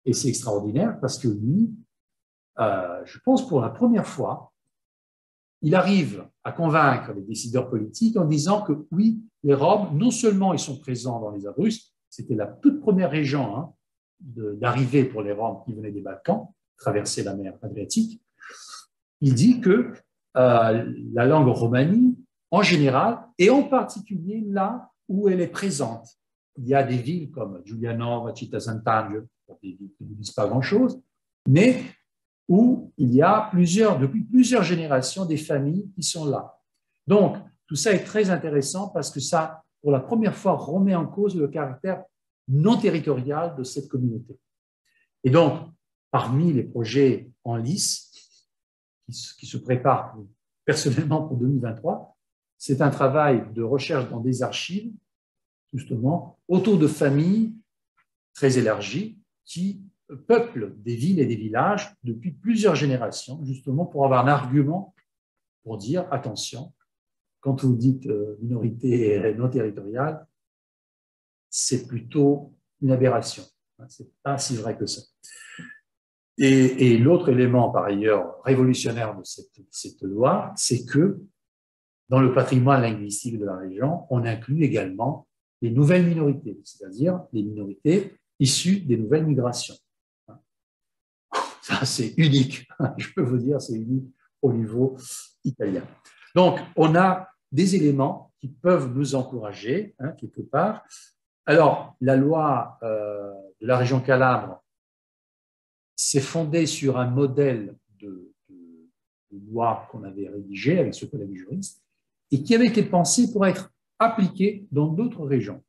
et c'est extraordinaire parce que lui, je pense pour la première fois, il arrive à convaincre les décideurs politiques en disant que oui, les Roms, non seulement ils sont présents dans les Abruzzes, c'était la toute première région d'arrivée pour les Roms qui venaient des Balkans, traverser la mer Adriatique. Il dit que la langue romanie, en général, et en particulier là où elle est présente, il y a des villes comme Giulianova, Città Sant'Angelo, des villes qui ne disent pas grand-chose, mais où il y a depuis plusieurs générations des familles qui sont là. Donc, tout ça est très intéressant parce que ça, pour la première fois, remet en cause le caractère non territorial de cette communauté. Et donc, parmi les projets en lice qui se préparent personnellement pour 2023, c'est un travail de recherche dans des archives, justement, autour de familles très élargies qui peuplent des villes et des villages depuis plusieurs générations, justement pour avoir un argument pour dire, attention, quand vous dites minorité non territoriale, c'est plutôt une aberration. C'est pas si vrai que ça. Et l'autre élément, par ailleurs, révolutionnaire de cette loi, c'est que dans le patrimoine linguistique de la région, on inclut également les nouvelles minorités, c'est-à-dire les minorités issues des nouvelles migrations. Ça, c'est unique. Je peux vous dire, c'est unique au niveau italien. Donc, on a des éléments qui peuvent nous encourager, quelque part. Alors, la loi de la région Calabre s'est fondée sur un modèle de loi qu'on avait rédigé avec ce collègue juriste et qui avait été pensé pour être appliqué dans d'autres régions.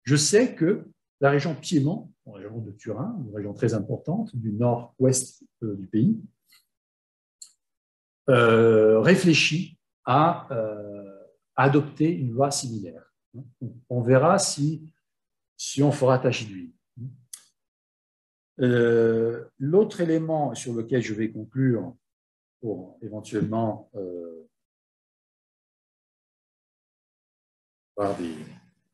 Je sais que la région Piémont, la région de Turin, une région très importante du nord-ouest du pays, réfléchit à adopter une loi similaire. On verra si on fera tâche d'huile. L'autre élément sur lequel je vais conclure pour éventuellement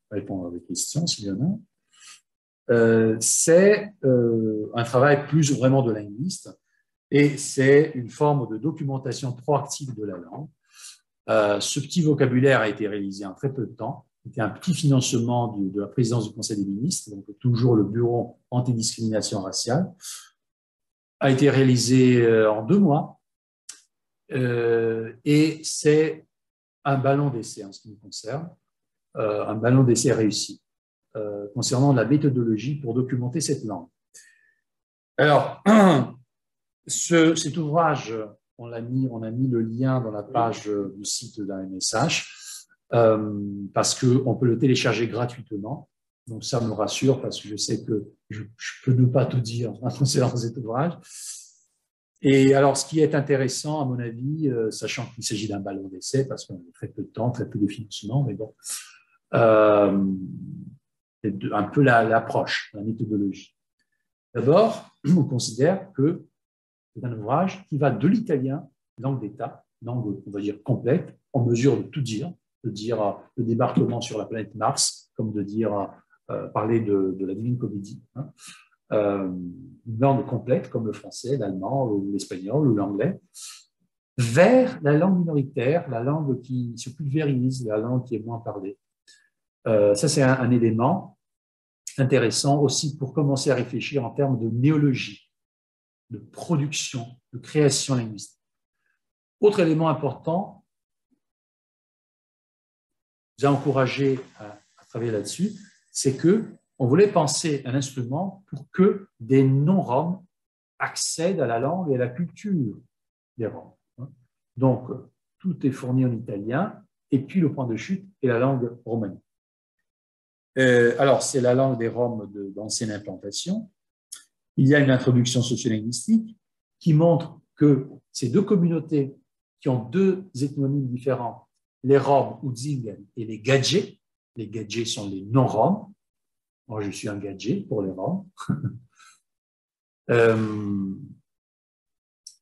répondre à des questions s'il y en a, c'est un travail plus vraiment de linguiste et c'est une forme de documentation proactive de la langue. Ce petit vocabulaire a été réalisé en très peu de temps. C'était un petit financement de la présidence du Conseil des ministres, donc toujours le bureau antidiscrimination raciale, a été réalisé en 2 mois et c'est un ballon d'essai en ce qui me concerne, un ballon d'essai réussi concernant la méthodologie pour documenter cette langue. Alors, cet ouvrage, on a mis le lien dans la page du site de la MSH parce qu'on peut le télécharger gratuitement. Donc, ça me rassure parce que je sais que je peux ne pas tout dire concernant cet ouvrage. Et alors, ce qui est intéressant, à mon avis, sachant qu'il s'agit d'un ballon d'essai parce qu'on a très peu de temps, très peu de financement, mais bon, un peu l'approche, la méthodologie. D'abord, on considère que c'est un ouvrage qui va de l'italien, langue d'État, langue, on va dire, complète, en mesure de tout dire, de dire le débarquement sur la planète Mars, comme de dire parler de la Divine Comédie, une langue complète comme le français, l'allemand, ou l'espagnol ou l'anglais, vers la langue minoritaire, la langue qui se pulvérise, la langue qui est moins parlée. Ça, c'est un élément intéressant aussi pour commencer à réfléchir en termes de néologie, de production, de création linguistique. Autre élément important, vous a encouragé à travailler là-dessus, c'est qu'on voulait penser un instrument pour que des non-roms accèdent à la langue et à la culture des roms. Donc, tout est fourni en italien, et puis le point de chute est la langue romanie. Alors, c'est la langue des Roms d'ancienne implantation. Il y a une introduction sociolinguistique qui montre que ces 2 communautés qui ont 2 ethnonymes différents, les Roms ou Zingen et les Gadjés sont les non-Roms. Moi, je suis un Gadjé pour les Roms.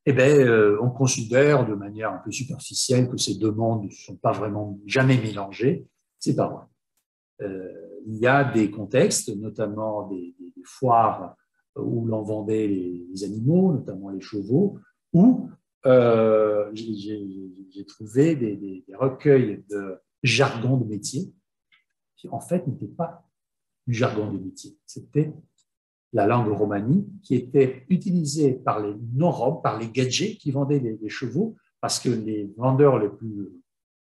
on considère de manière un peu superficielle que ces deux mondes ne sont pas vraiment jamais mélangés. C'est pas vrai. Il y a des contextes, notamment des foires où l'on vendait les animaux, notamment les chevaux, où j'ai trouvé des recueils de jargon de métier qui, en fait, n'étaient pas du jargon de métier. C'était la langue romanie qui était utilisée par les non-roms, par les gadgets qui vendaient les chevaux, parce que les vendeurs les plus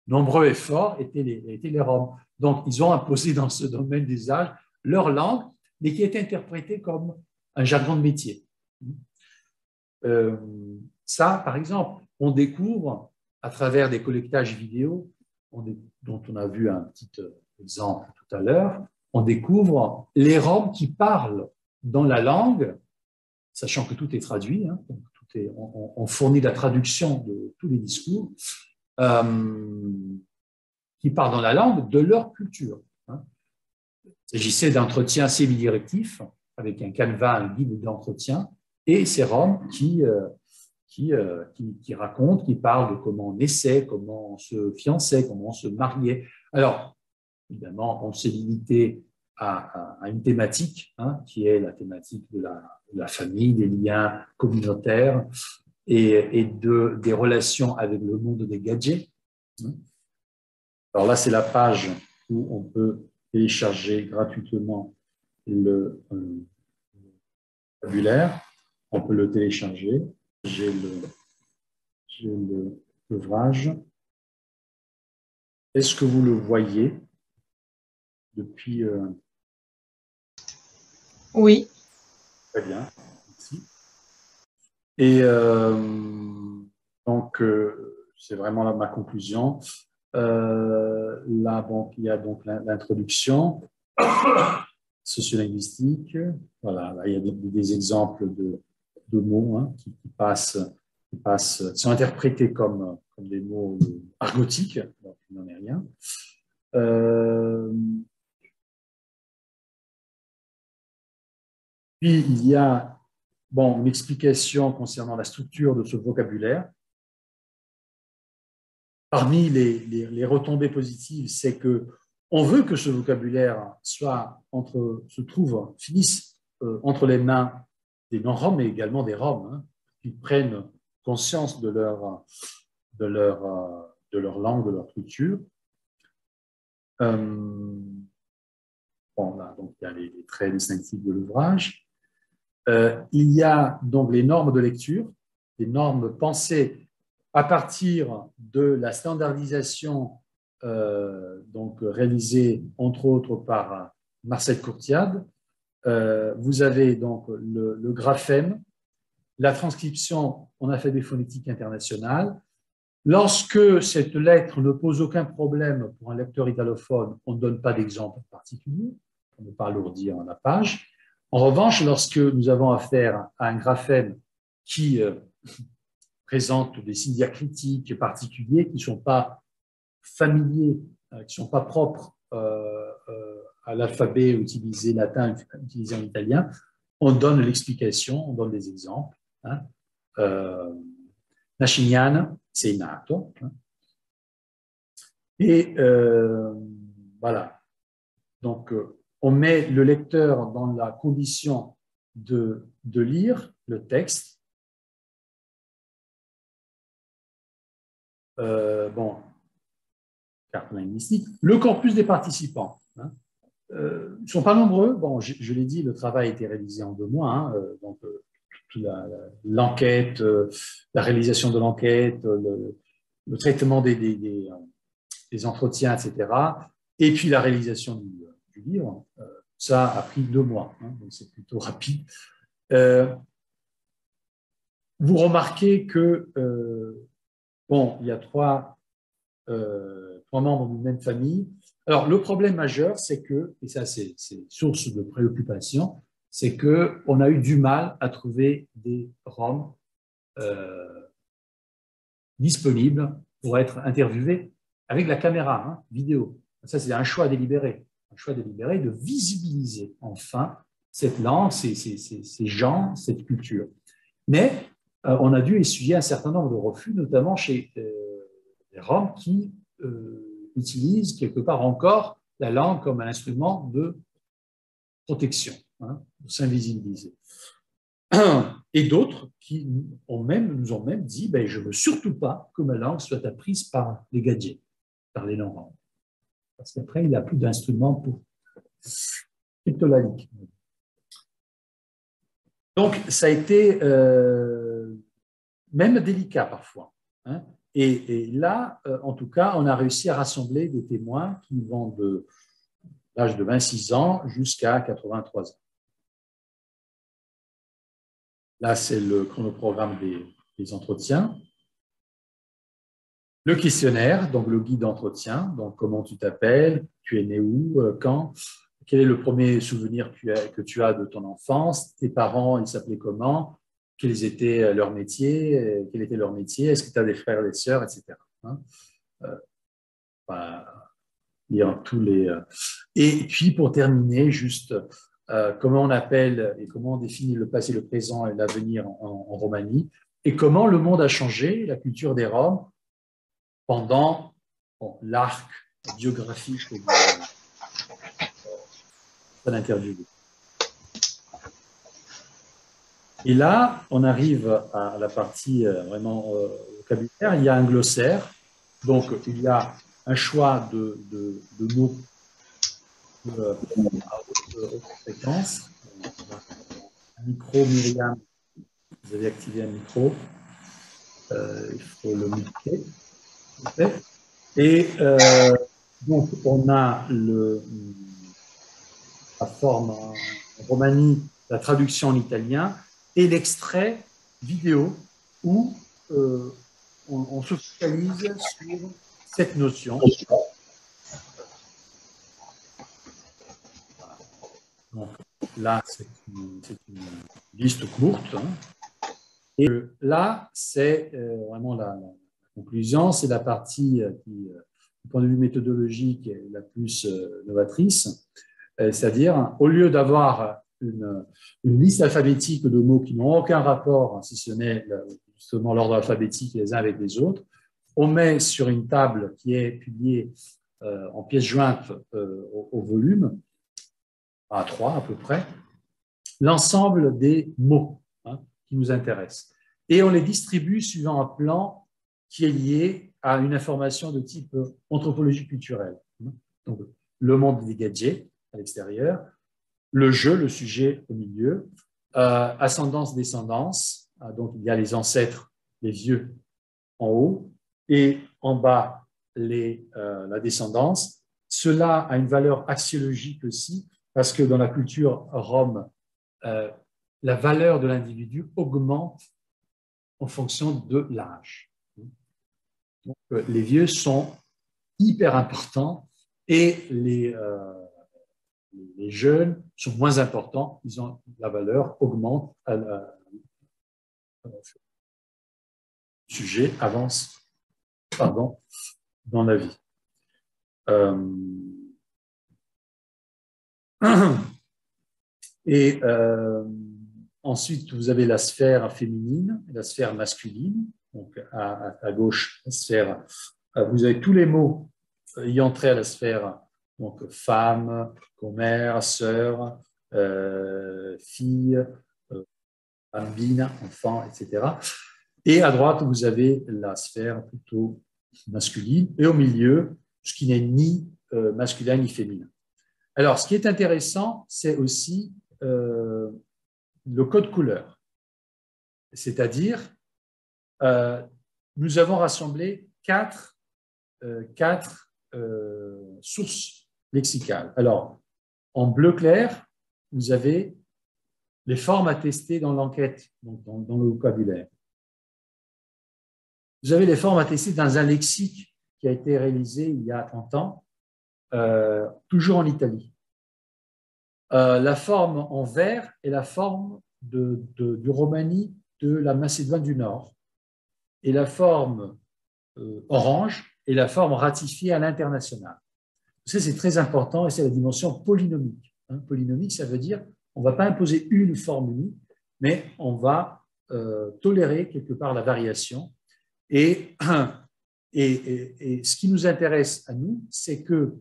nombreux et forts étaient les Roms. Donc, ils ont imposé dans ce domaine d'usage leur langue, mais qui était interprétée comme un jargon de métier. Ça, par exemple, on découvre à travers des collectages vidéo, dont on a vu un petit exemple tout à l'heure, on découvre les Roms qui parlent dans la langue, sachant que tout est traduit, hein, donc on fournit la traduction de tous les discours, qui parlent dans la langue de leur culture. Hein. Il s'agissait d'entretiens semi-directifs, avec un canevas, un guide d'entretien, et ces Roms qui racontent, qui parlent de comment on naissait, comment on se fiançait, comment on se mariait. Alors, évidemment, on s'est limité à une thématique, hein, qui est la thématique de la famille, des liens communautaires et des relations avec le monde des gadgets. Alors là, c'est la page où on peut télécharger gratuitement le vocabulaire. On peut le télécharger. J'ai l'ouvrage. Est-ce que vous le voyez depuis... Oui. Très bien, merci. Et donc, c'est vraiment là ma conclusion. Là, donc, il y a donc l'introduction sociolinguistique. Voilà, là, il y a des exemples de mots, hein, qui sont interprétés comme des mots argotiques, donc il n'en est rien. Puis, il y a une explication concernant la structure de ce vocabulaire. Parmi les retombées positives, c'est qu'on veut que ce vocabulaire finisse entre les mains des non-roms, mais également des roms, hein, qui prennent conscience de leur langue, de leur culture. Là, donc, il y a les traits distinctifs de l'ouvrage. Il y a donc les normes de lecture, les normes pensées à partir de la standardisation donc réalisée entre autres par Marcel Courtiade. Vous avez donc le graphème, la transcription en alphabet phonétique international. Lorsque cette lettre ne pose aucun problème pour un lecteur italophone, on ne donne pas d'exemple particulier, on ne peut pas alourdir la page. En revanche, lorsque nous avons affaire à un graphème qui présente des signes diacritiques particuliers qui ne sont pas familiers, qui ne sont pas propres à l'alphabet utilisé latin, utilisé en italien, on donne l'explication, on donne des exemples. Hein. Nascignane, c'est nato. Hein. Et voilà. Donc, on met le lecteur dans la condition de lire le texte. Carte linguistique. Le corpus des participants. Hein. Ils ne sont pas nombreux. Bon, je l'ai dit, le travail a été réalisé en 2 mois. Hein. Donc, l'enquête, la réalisation de l'enquête, le traitement des entretiens, etc. Et puis la réalisation du livre. Ça a pris 2 mois. Hein, donc, c'est plutôt rapide. Vous remarquez que il y a 3 membres d'une même famille. Alors, le problème majeur, c'est que, et ça c'est source de préoccupation, c'est qu'on a eu du mal à trouver des Roms disponibles pour être interviewés avec la caméra, hein, vidéo. Ça, c'est un choix délibéré de visibiliser enfin cette langue, ces gens, cette culture. Mais on a dû essuyer un certain nombre de refus, notamment chez les Roms qui utilisent quelque part encore la langue comme un instrument de protection, hein, de s'invisibiliser. Et d'autres qui nous ont même dit ben, je ne veux surtout pas que ma langue soit apprise par les gadgets, par les non-roms. Parce qu'après, il n'y a plus d'instruments pour cryptolalique. Donc, ça a été même délicat parfois. Hein. Et là, en tout cas, on a réussi à rassembler des témoins qui vont de l'âge de 26 ans jusqu'à 83 ans. Là, c'est le chronoprogramme des entretiens. Le questionnaire, donc le guide d'entretien, donc comment tu t'appelles, tu es né où, quand, quel est le premier souvenir que tu as de ton enfance, tes parents, ils s'appelaient comment, quels étaient leurs métiers, quel était leur métier, est-ce que tu as des frères et des sœurs, etc. Hein, lire tous les... Et puis, pour terminer, juste comment on appelle et comment on définit le passé, le présent et l'avenir en Roumanie, et comment le monde a changé, la culture des Roms, pendant l'arc biographique de l'interview. Et là, on arrive à la partie vraiment vocabulaire. Il y a un glossaire, donc il y a un choix de mots à haute fréquence. Un micro, Myriam, vous avez activé un micro. Il faut le muter. Et donc, on a la forme en Roumanie, la traduction en italien et l'extrait vidéo où on se focalise sur cette notion. Donc, là, c'est une liste courte. Hein. Et là, c'est vraiment la conclusion, c'est la partie qui, du point de vue méthodologique, est la plus novatrice. C'est-à-dire, au lieu d'avoir une liste alphabétique de mots qui n'ont aucun rapport, si ce n'est justement l'ordre alphabétique les uns avec les autres, on met sur une table qui est publiée en pièces jointes au volume, à 3 à peu près, l'ensemble des mots qui nous intéressent. Et on les distribue suivant un plan qui est lié à une information de type anthropologie culturelle. Donc, le monde des gadgets à l'extérieur, le jeu, le sujet au milieu, ascendance, descendance, donc il y a les ancêtres, les vieux en haut, et en bas, la descendance. Cela a une valeur axiologique aussi, parce que dans la culture rome, la valeur de l'individu augmente en fonction de l'âge. Donc, les vieux sont hyper importants et les jeunes sont moins importants. La valeur augmente le sujet avance dans la vie. Et ensuite, vous avez la sphère féminine et la sphère masculine. Donc, à gauche, la sphère, vous avez tous les mots ayant trait à la sphère, donc femme, commère, sœur, fille, bambine, enfant, etc. Et à droite, vous avez la sphère plutôt masculine, et au milieu, ce qui n'est ni masculin ni féminin. Alors, ce qui est intéressant, c'est aussi le code couleur. C'est-à-dire, nous avons rassemblé quatre sources lexicales. Alors, en bleu clair, vous avez les formes attestées dans l'enquête, dans le vocabulaire. Vous avez les formes attestées dans un lexique qui a été réalisé il y a 30 ans, toujours en Italie. La forme en vert est la forme du Roumanie de la Macédoine du Nord. Et la forme orange est la forme ratifiée à l'international. Ça, c'est très important et c'est la dimension polynomique. Polynomique, ça veut dire on ne va pas imposer une forme unique, mais on va tolérer quelque part la variation. Et ce qui nous intéresse à nous, c'est que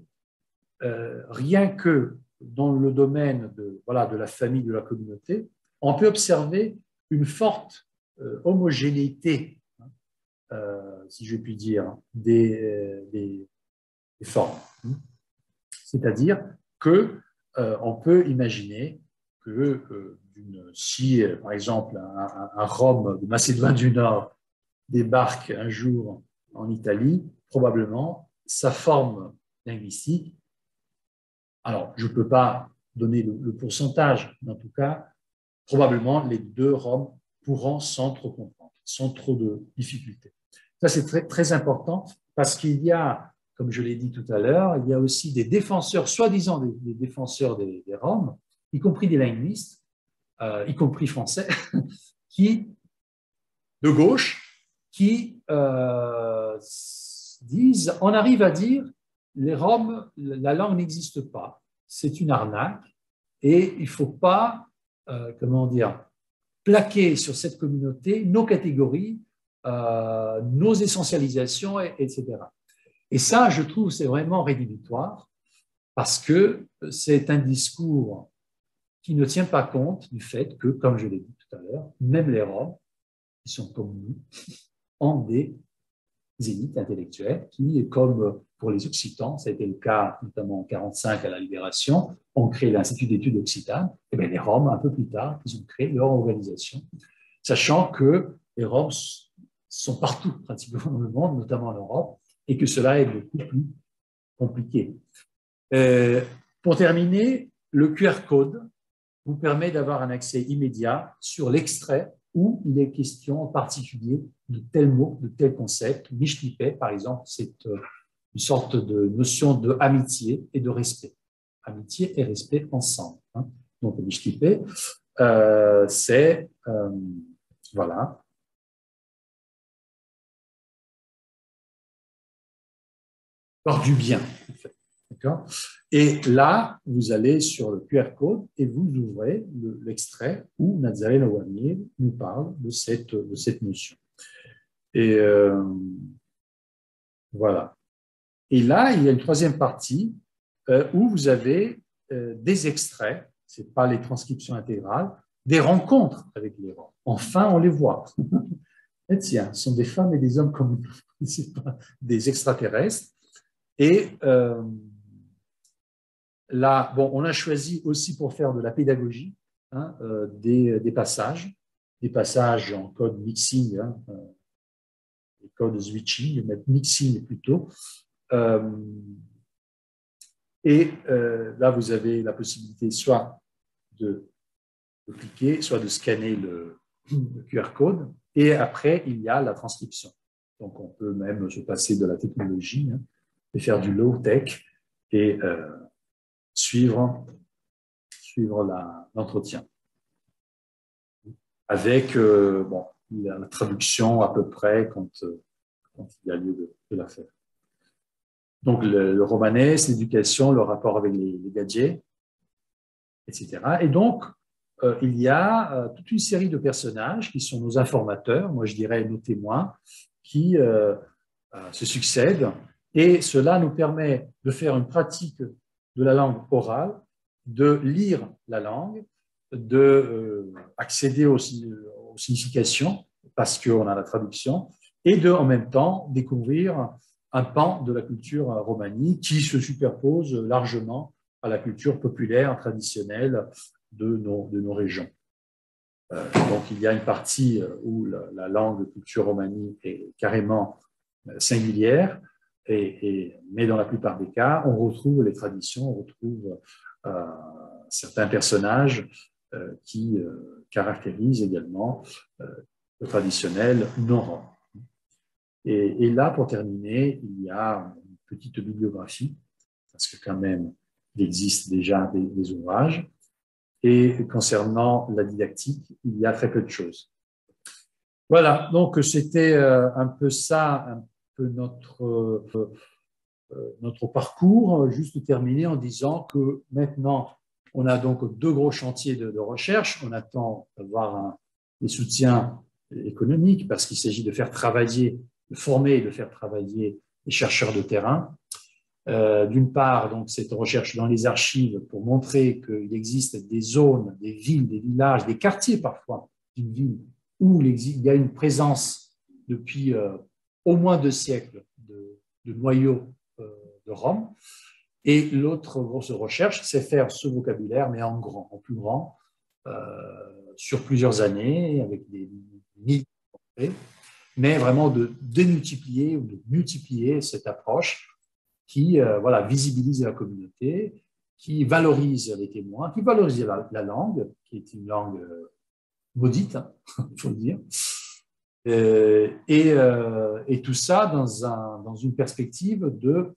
rien que dans le domaine de la famille, de la communauté, on peut observer une forte homogénéité, si je puis dire, des formes. C'est-à-dire qu'on peut imaginer que si, par exemple, un Rome de Macédoine du Nord débarque un jour en Italie, probablement sa forme linguistique, alors je ne peux pas donner le pourcentage, mais en tout cas, probablement les deux Roms pourront s'entre-comprendre, sans trop de difficultés. Ça, c'est très, très important parce qu'il y a, comme je l'ai dit tout à l'heure, il y a aussi des défenseurs, soi-disant des défenseurs des Roms, y compris des linguistes, y compris français, de gauche, qui disent, on arrive à dire, les Roms, la langue n'existe pas, c'est une arnaque, et il ne faut pas, plaquer sur cette communauté nos catégories, nos essentialisations, etc. Et ça, je trouve, c'est vraiment rédhibitoire, parce que c'est un discours qui ne tient pas compte du fait que, comme je l'ai dit tout à l'heure, même les Roms, qui sont comme nous, ont des élites intellectuelles qui, comme pour les Occitans, ça a été le cas notamment en 1945 à la Libération, ont créé l'Institut d'études occitanes, et bien les Roms, un peu plus tard, ils ont créé leur organisation, sachant que les Roms sont partout, pratiquement dans le monde, notamment en Europe, et que cela est beaucoup plus compliqué. Pour terminer, le QR code vous permet d'avoir un accès immédiat sur l'extrait où il est question en particulier de tel mot, de tel concept. Mishlipe, par exemple, c'est une sorte de notion d'amitié et de respect. Amitié et respect ensemble. Donc, Mishlipe, c'est, voilà, par du bien, en fait. Et là, vous allez sur le QR code et vous ouvrez l'extrait où Nazaré Lawamir nous parle de cette notion. Et voilà. Et là, il y a une troisième partie où vous avez des extraits, ce n'est pas les transcriptions intégrales, des rencontres avec les Roms. Enfin, on les voit. Et tiens, ce sont des femmes et des hommes comme nous, ce n'est pas des extraterrestres. Et là, bon, on a choisi aussi pour faire de la pédagogie des passages en code mixing, des codes switching, mais mixing plutôt. Là, vous avez la possibilité soit de cliquer, soit de scanner le QR code, et après, il y a la transcription. Donc, on peut même se passer de la technologie et faire du low-tech et suivre l'entretien. Avec la traduction à peu près quand il y a lieu de la faire. Donc, le romanesque, l'éducation, le rapport avec les gadgets, etc. Et donc, il y a toute une série de personnages qui sont nos informateurs, moi je dirais nos témoins, qui se succèdent. Et cela nous permet de faire une pratique de la langue orale, de lire la langue, d'accéder aux significations, parce qu'on a la traduction, et de, en même temps, découvrir un pan de la culture romanie qui se superpose largement à la culture populaire, traditionnelle de nos régions. Donc, il y a une partie où la langue culture romanie est carrément singulière, mais dans la plupart des cas, on retrouve les traditions, on retrouve certains personnages qui caractérisent également le traditionnel non-rom. Et là, pour terminer, il y a une petite bibliographie, parce que quand même, il existe déjà des ouvrages. Et concernant la didactique, il y a très peu de choses. Voilà, donc c'était un peu ça, un peu notre parcours, juste terminé en disant que maintenant, on a donc deux gros chantiers de recherche. On attend d'avoir des soutiens économiques, parce qu'il s'agit de faire travailler, de former et de faire travailler les chercheurs de terrain. D'une part, donc, cette recherche dans les archives pour montrer qu'il existe des zones, des villes, des villages, des quartiers parfois d'une ville où il y a une présence depuis au moins 2 siècles de noyaux de Rome. Et l'autre grosse recherche, c'est faire ce vocabulaire, mais en grand, en plus grand, sur plusieurs années, avec des milliers de mots, mais vraiment de démultiplier ou de multiplier cette approche qui voilà, visibilise la communauté, qui valorise les témoins, qui valorise la langue, qui est une langue maudite, il faut le dire, et tout ça dans une perspective de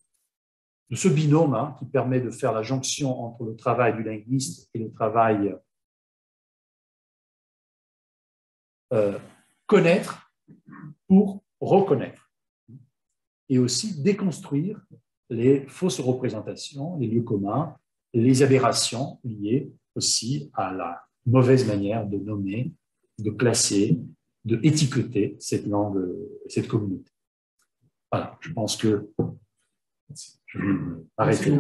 ce binôme qui permet de faire la jonction entre le travail du linguiste et le travail connaître pour reconnaître, et aussi déconstruire les fausses représentations, les lieux communs, les aberrations liées aussi à la mauvaise manière de nommer, de classer, de étiqueter cette langue, cette communauté. Voilà, je pense que je vais m'arrêter.